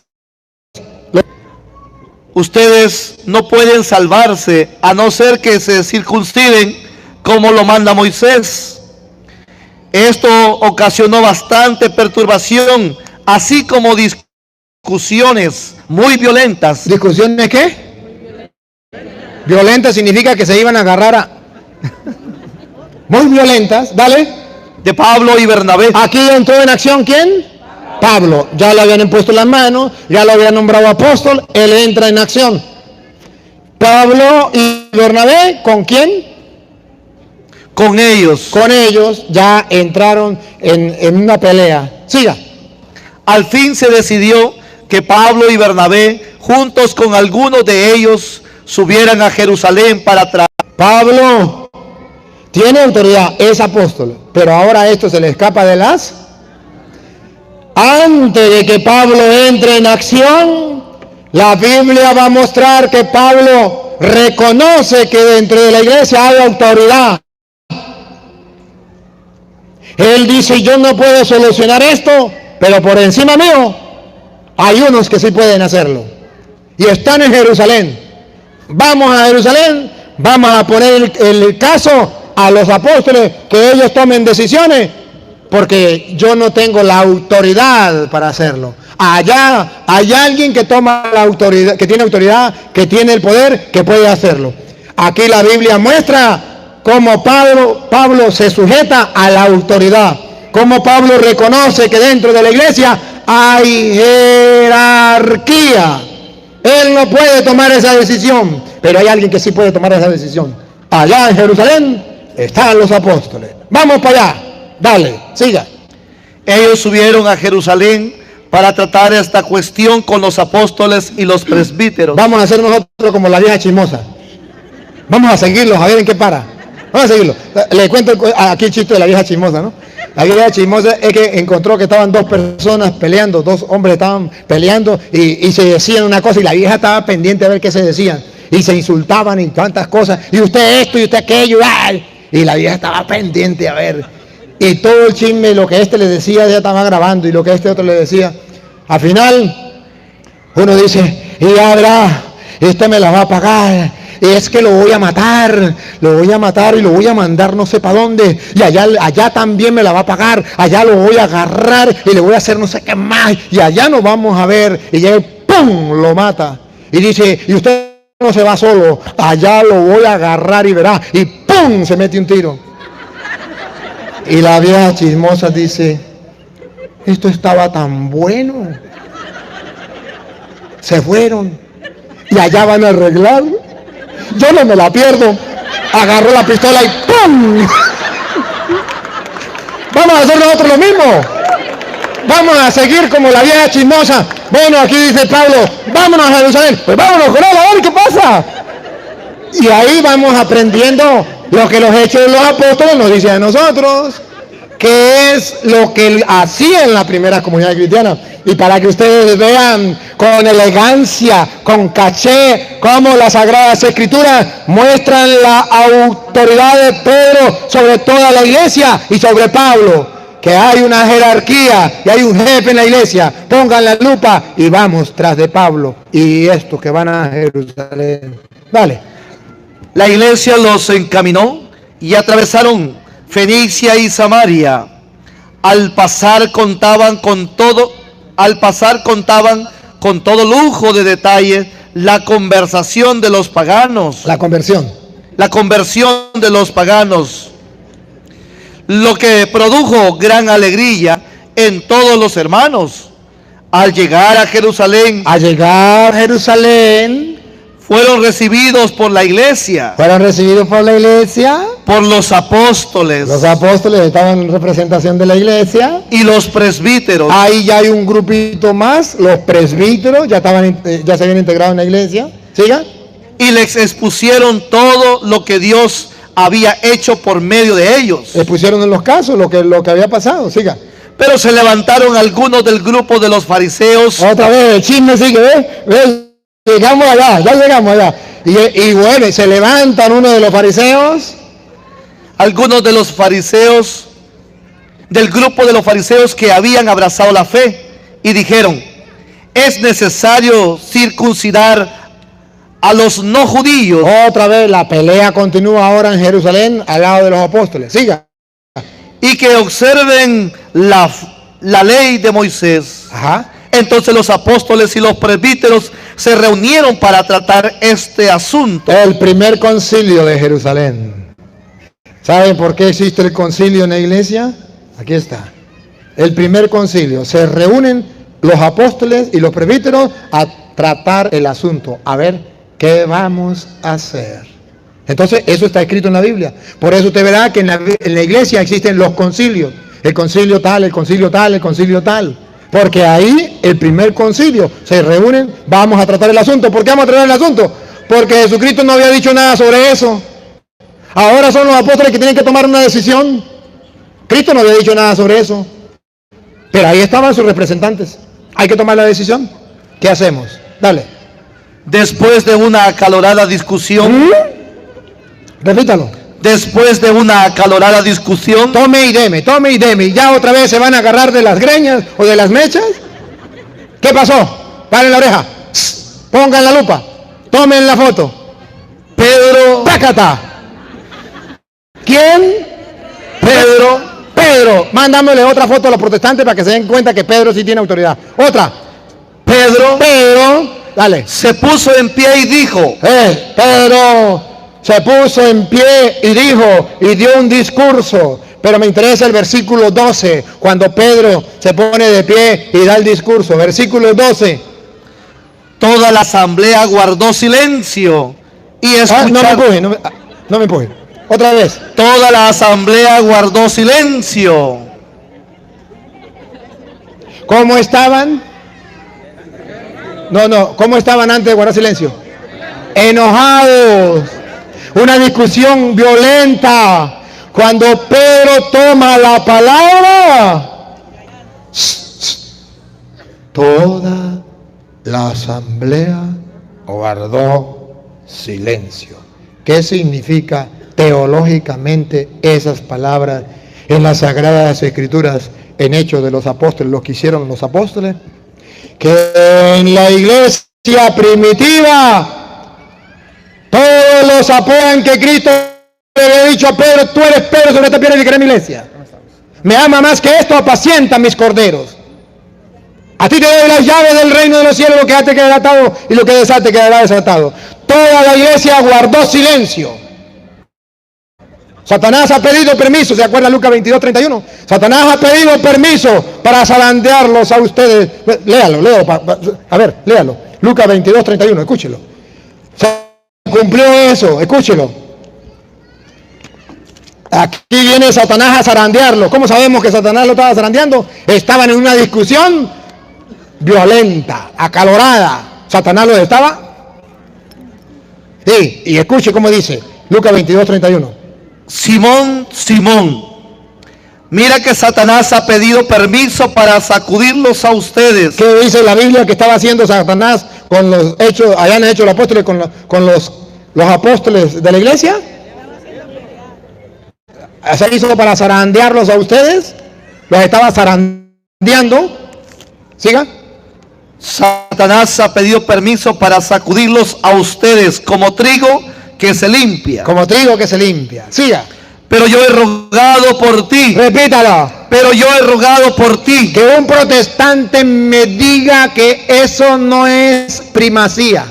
Ustedes no pueden salvarse a no ser que se circunciden como lo manda Moisés. Esto ocasionó bastante perturbación, así como discusiones muy violentas. ¿Discusiones qué? Violentas significa que se iban a agarrar a... Muy violentas, dale. De Pablo y Bernabé. Aquí entró en acción ¿quién? Pablo. Ya le habían impuesto las manos, ya lo habían nombrado apóstol, él entra en acción. Pablo y Bernabé, ¿con quién? Con ellos. Con ellos ya entraron en una pelea. Siga. Al fin se decidió que Pablo y Bernabé, juntos con algunos de ellos, subieran a Jerusalén para traer. Pablo tiene autoridad, es apóstol, pero ahora esto se le escapa de las... Antes de que Pablo entre en acción, la Biblia va a mostrar que Pablo reconoce que dentro de la iglesia hay autoridad. Él dice: yo no puedo solucionar esto, pero por encima mío hay unos que sí pueden hacerlo. Y están en Jerusalén. Vamos a Jerusalén, vamos a poner el caso a los apóstoles, que ellos tomen decisiones, porque yo no tengo la autoridad para hacerlo. Allá hay alguien que toma la autoridad, que tiene autoridad, que tiene el poder, que puede hacerlo. Aquí la Biblia muestra cómo Pablo se sujeta a la autoridad, cómo Pablo reconoce que dentro de la iglesia hay jerarquía. Él no puede tomar esa decisión, pero hay alguien que sí puede tomar esa decisión. Allá en Jerusalén están los apóstoles. Vamos para allá. Dale, siga. Ellos subieron a Jerusalén para tratar esta cuestión con los apóstoles y los presbíteros. Vamos a hacer nosotros como la vieja chismosa. Vamos a seguirlos, a ver en qué para. Vamos a seguirlo. Le cuento aquí el chiste de la vieja chismosa, ¿no? La vieja chismosa es que encontró que estaban dos personas peleando, dos hombres estaban peleando y se decían una cosa, y la vieja estaba pendiente a ver qué se decían. Y se insultaban y tantas cosas. Y usted esto y usted aquello. ¡Ay! Y la vieja estaba pendiente a ver. y todo el chisme, lo que este le decía, ya estaba grabando, y lo que este otro le decía. Al final, uno dice, y habrá, este me la va a pagar, y es que lo voy a matar y lo voy a mandar no sé para dónde, y allá también me la va a pagar, allá lo voy a agarrar y le voy a hacer no sé qué más, y allá nos vamos a ver, y llega y ¡pum!, lo mata, y dice, y usted no se va solo, allá lo voy a agarrar y verá, y ¡pum!, se mete un tiro. Y la vieja chismosa dice, esto estaba tan bueno, se fueron y allá van a arreglar, yo no me la pierdo. Agarró la pistola y ¡pum! Vamos a hacer nosotros lo mismo, vamos a seguir como la vieja chismosa. Bueno, aquí dice Pablo, vámonos a Jerusalén, pues vámonos con él a ver qué pasa. Y ahí vamos aprendiendo lo que los hechos de los apóstoles nos dicen a nosotros, que es lo que hacía en la primera comunidad cristiana. Y para que ustedes vean con elegancia, con caché, cómo las Sagradas Escrituras muestran la autoridad de Pedro sobre toda la iglesia y sobre Pablo, que hay una jerarquía y hay un jefe en la iglesia. Pongan la lupa y vamos tras de Pablo y estos que van a Jerusalén. Dale. La iglesia los encaminó y atravesaron Fenicia y Samaria. Al pasar contaban con todo lujo de detalles la conversación de los paganos. La conversión de los paganos, lo que produjo gran alegría en todos los hermanos. Al llegar a Jerusalén, fueron recibidos por la iglesia, por los apóstoles. Los apóstoles estaban en representación de la iglesia. Y los presbíteros. Ahí ya hay un grupito más, los presbíteros ya se habían integrado en la iglesia. ¿Siga? Y les expusieron todo lo que Dios había hecho por medio de ellos. Expusieron en los casos lo que había pasado. Siga. Pero se levantaron algunos del grupo de los fariseos. Otra vez, el chisme sigue, ¿ves? Ya llegamos allá. Y bueno, se levantan uno de los fariseos. Algunos de los fariseos, del grupo de los fariseos que habían abrazado la fe, y dijeron, es necesario circuncidar a los no judíos. Otra vez la pelea continúa ahora en Jerusalén al lado de los apóstoles. Siga. Y que observen la ley de Moisés. Ajá. Entonces los apóstoles y los presbíteros se reunieron para tratar este asunto. El primer concilio de Jerusalén. ¿Saben por qué existe el concilio en la iglesia? Aquí está. El primer concilio. Se reúnen los apóstoles y los presbíteros a tratar el asunto. A ver, ¿qué vamos a hacer? Entonces, eso está escrito en la Biblia. Por eso usted verá que en la iglesia existen los concilios. El concilio tal, el concilio tal, el concilio tal. Porque ahí, el primer concilio, se reúnen, vamos a tratar el asunto. ¿Por qué vamos a tratar el asunto? Porque Jesucristo no había dicho nada sobre eso. Ahora son los apóstoles que tienen que tomar una decisión. Cristo no había dicho nada sobre eso. Pero ahí estaban sus representantes. Hay que tomar la decisión. ¿Qué hacemos? Dale. Después de una acalorada discusión. Repítalo. Después de una acalorada discusión. Tome y deme. Y ya otra vez se van a agarrar de las greñas o de las mechas. ¿Qué pasó? Paren la oreja. Pongan la lupa. Tomen la foto. Pedro. ¡Tácata! ¿Quién? Pedro. Mandámosle otra foto a los protestantes para que se den cuenta que Pedro sí tiene autoridad. Otra. Pedro. Dale. Se puso en pie y dijo. Pedro se puso en pie y dijo, y dio un discurso. Pero me interesa el versículo 12, cuando Pedro se pone de pie y da el discurso. Versículo 12. Toda la asamblea guardó silencio y escucharon. No me empujen. Otra vez. Toda la asamblea guardó silencio. ¿Cómo estaban? ¿Cómo estaban antes de guardar silencio? Enojados. Una discusión violenta. Cuando Pedro toma la palabra, toda la asamblea guardó silencio. ¿Qué significa teológicamente esas palabras? en las Sagradas Escrituras, en Hechos de los Apóstoles, lo que hicieron los apóstoles, que en la iglesia primitiva todos los apoyan que Cristo le había dicho a Pedro: tú eres Pedro, sobre esta piedra edificaré mi iglesia. Me ama más que esto, apacienta mis corderos. A ti te doy las llaves del reino de los cielos, lo que ate quedará atado y lo que desate quedará desatado. Toda la iglesia guardó silencio. Satanás ha pedido permiso, ¿se acuerda Lucas 22:31? Satanás ha pedido permiso para zarandearlos a ustedes. Léalo, a ver, léalo. Lucas 22:31, escúchelo. Se cumplió eso, escúchelo. Aquí viene Satanás a zarandearlo. ¿Cómo sabemos que Satanás lo estaba zarandeando? Estaban en una discusión violenta, acalorada. Satanás los estaba. Sí, y escuche cómo dice Lucas 22:31. Simón, Simón, mira que Satanás ha pedido permiso para sacudirlos a ustedes. ¿Qué dice la Biblia que estaba haciendo Satanás con los hechos, allá en Hechos de los Apóstoles, con los apóstoles de la iglesia? ¿Se hizo para zarandearlos a ustedes? ¿Los estaba zarandeando? ¿Siga? Satanás ha pedido permiso para sacudirlos a ustedes como trigo que se limpia. Como trigo que se limpia. Siga. Pero yo he rogado por ti. Repítalo. Pero yo he rogado por ti. Que un protestante me diga que eso no es primacía.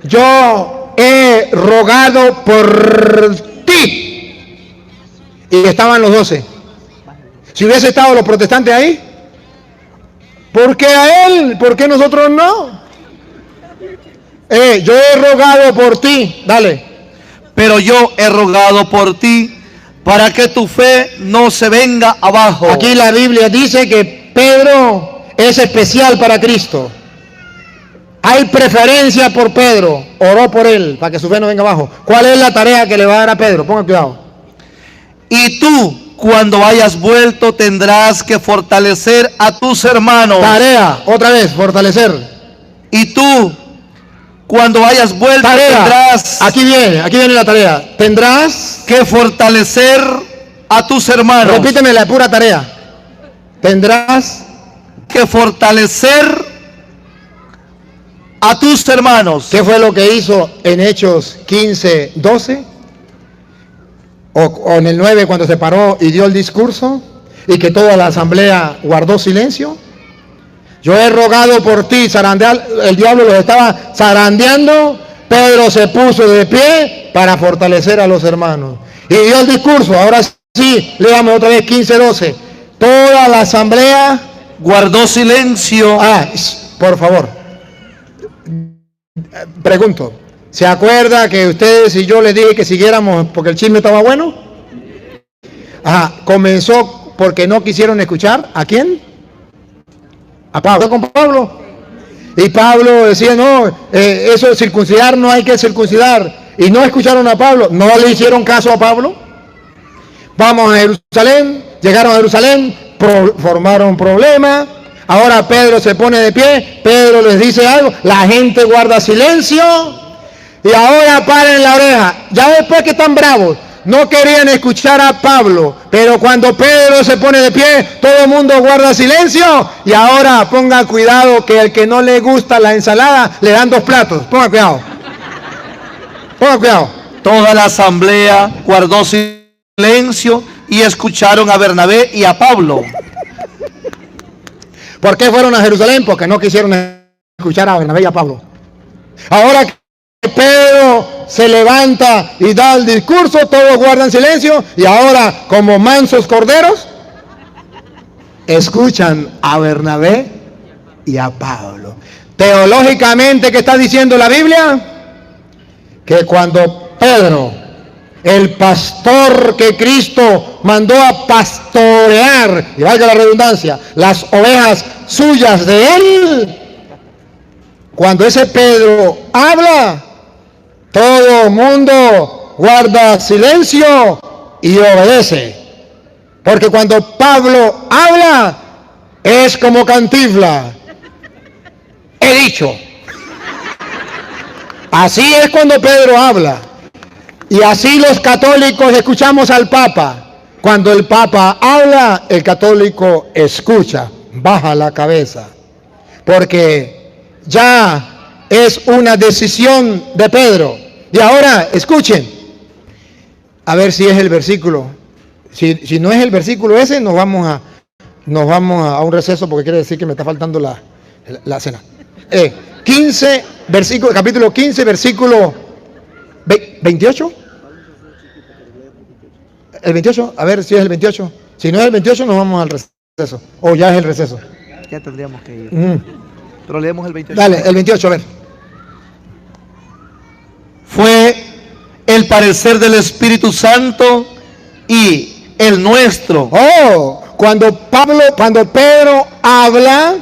Yo he rogado por ti. Y estaban los 12. Si hubiese estado los protestantes ahí, ¿por qué a él? ¿Por qué nosotros no? Yo he rogado por ti. Dale. Pero yo he rogado por ti para que tu fe no se venga abajo. Aquí la Biblia dice que Pedro es especial para Cristo. Hay preferencia por Pedro. Oró por él para que su fe no venga abajo. ¿Cuál es la tarea que le va a dar a Pedro? Ponga cuidado. Y tú, cuando hayas vuelto, tendrás que fortalecer a tus hermanos. Tarea, otra vez, fortalecer. Y tú, cuando hayas vuelto, tendrás. Aquí viene la tarea. Tendrás que fortalecer a tus hermanos. Repíteme la pura tarea. Tendrás que fortalecer a tus hermanos. ¿Qué fue lo que hizo en Hechos 15:12? O en el 9 cuando se paró y dio el discurso y que toda la asamblea guardó silencio. Yo he rogado por ti, zarandear, el diablo los estaba zarandeando. Pedro se puso de pie para fortalecer a los hermanos y dio el discurso. Ahora sí, leamos otra vez 15:12. Toda la asamblea guardó silencio. Por favor, pregunto, ¿se acuerda que ustedes y yo les dije que siguiéramos porque el chisme estaba bueno? Comenzó porque no quisieron escuchar. ¿A quién? A Pablo. Con Pablo. Y Pablo decía, no, eso de circuncidar no hay que circuncidar. Y no escucharon a Pablo. No le hicieron caso a Pablo. Vamos a Jerusalén. Llegaron a Jerusalén. Formaron problemas. Ahora Pedro se pone de pie. Pedro les dice algo. La gente guarda silencio. Y ahora paren la oreja. Ya después que están bravos, no querían escuchar a Pablo, pero cuando Pedro se pone de pie, todo el mundo guarda silencio. Y ahora ponga cuidado que el que no le gusta la ensalada, le dan 2 platos. Ponga cuidado. Ponga cuidado. Toda la asamblea guardó silencio y escucharon a Bernabé y a Pablo. ¿Por qué fueron a Jerusalén? Porque no quisieron escuchar a Bernabé y a Pablo. Ahora que Pedro se levanta y da el discurso, todos guardan silencio y ahora, como mansos corderos, escuchan a Bernabé y a Pablo. Teológicamente, ¿qué está diciendo la Biblia? Que cuando Pedro, el pastor que Cristo mandó a pastorear, y valga la redundancia, las ovejas suyas de él, cuando ese Pedro habla, todo el mundo guarda silencio y obedece. Porque cuando Pablo habla, es como Cantinflas. He dicho. Así es cuando Pedro habla. Y así los católicos escuchamos al Papa. Cuando el Papa habla, el católico escucha, baja la cabeza. Porque ya es una decisión de Pedro. Y ahora, escuchen, a ver si es el versículo. Si no es el versículo ese, nos vamos a un receso, porque quiere decir que me está faltando la cena. 15, capítulo 15, versículo 28. ¿El 28? A ver si es el 28. Si no es el 28, nos vamos al receso. O ya es el receso. Ya tendríamos que ir. Pero leemos el 28. Dale, el 28, a ver. Fue el parecer del Espíritu Santo y el nuestro. Oh, cuando Pedro habla,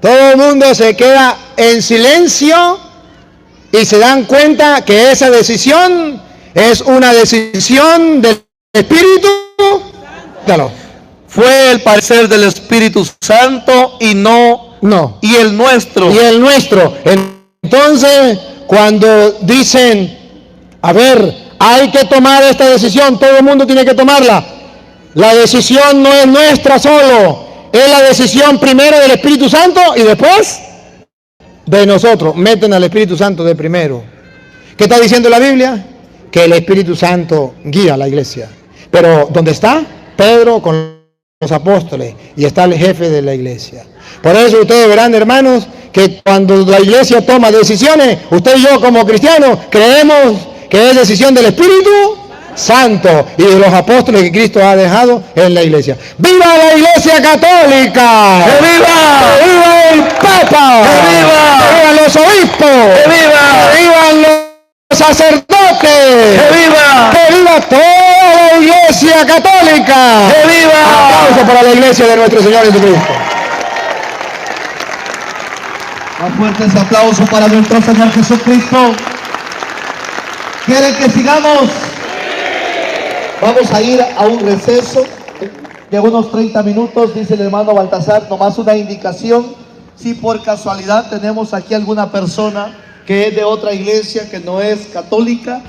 todo el mundo se queda en silencio y se dan cuenta que esa decisión es una decisión del Espíritu. Dalo. Fue el parecer del Espíritu Santo y y el nuestro. Y el nuestro. Entonces, cuando dicen, a ver, hay que tomar esta decisión, todo el mundo tiene que tomarla. La decisión no es nuestra solo, es la decisión primero del Espíritu Santo y después de nosotros. Meten al Espíritu Santo de primero. ¿Qué está diciendo la Biblia? Que el Espíritu Santo guía a la iglesia. Pero ¿dónde está? Pedro con los apóstoles y está el jefe de la iglesia. Por eso ustedes verán, hermanos, que cuando la iglesia toma decisiones, usted y yo como cristianos creemos que es decisión del Espíritu Santo y de los apóstoles que Cristo ha dejado en la iglesia. ¡Viva la Iglesia Católica! ¡Que viva! ¡Que viva el Papa! ¡Que viva! ¡Que vivan los obispos! ¡Que viva! ¡Que vivan los sacerdotes! ¡Que viva! ¡Que viva toda la Iglesia Católica! ¡Que viva! Aplauso para la Iglesia de nuestro Señor Jesucristo. Más fuerte ese aplauso para nuestro Señor Jesucristo. ¿Quieren que sigamos? Vamos a ir a un receso de unos 30 minutos, dice el hermano Baltasar, nomás una indicación. Si por casualidad tenemos aquí alguna persona que es de otra iglesia, que no es católica,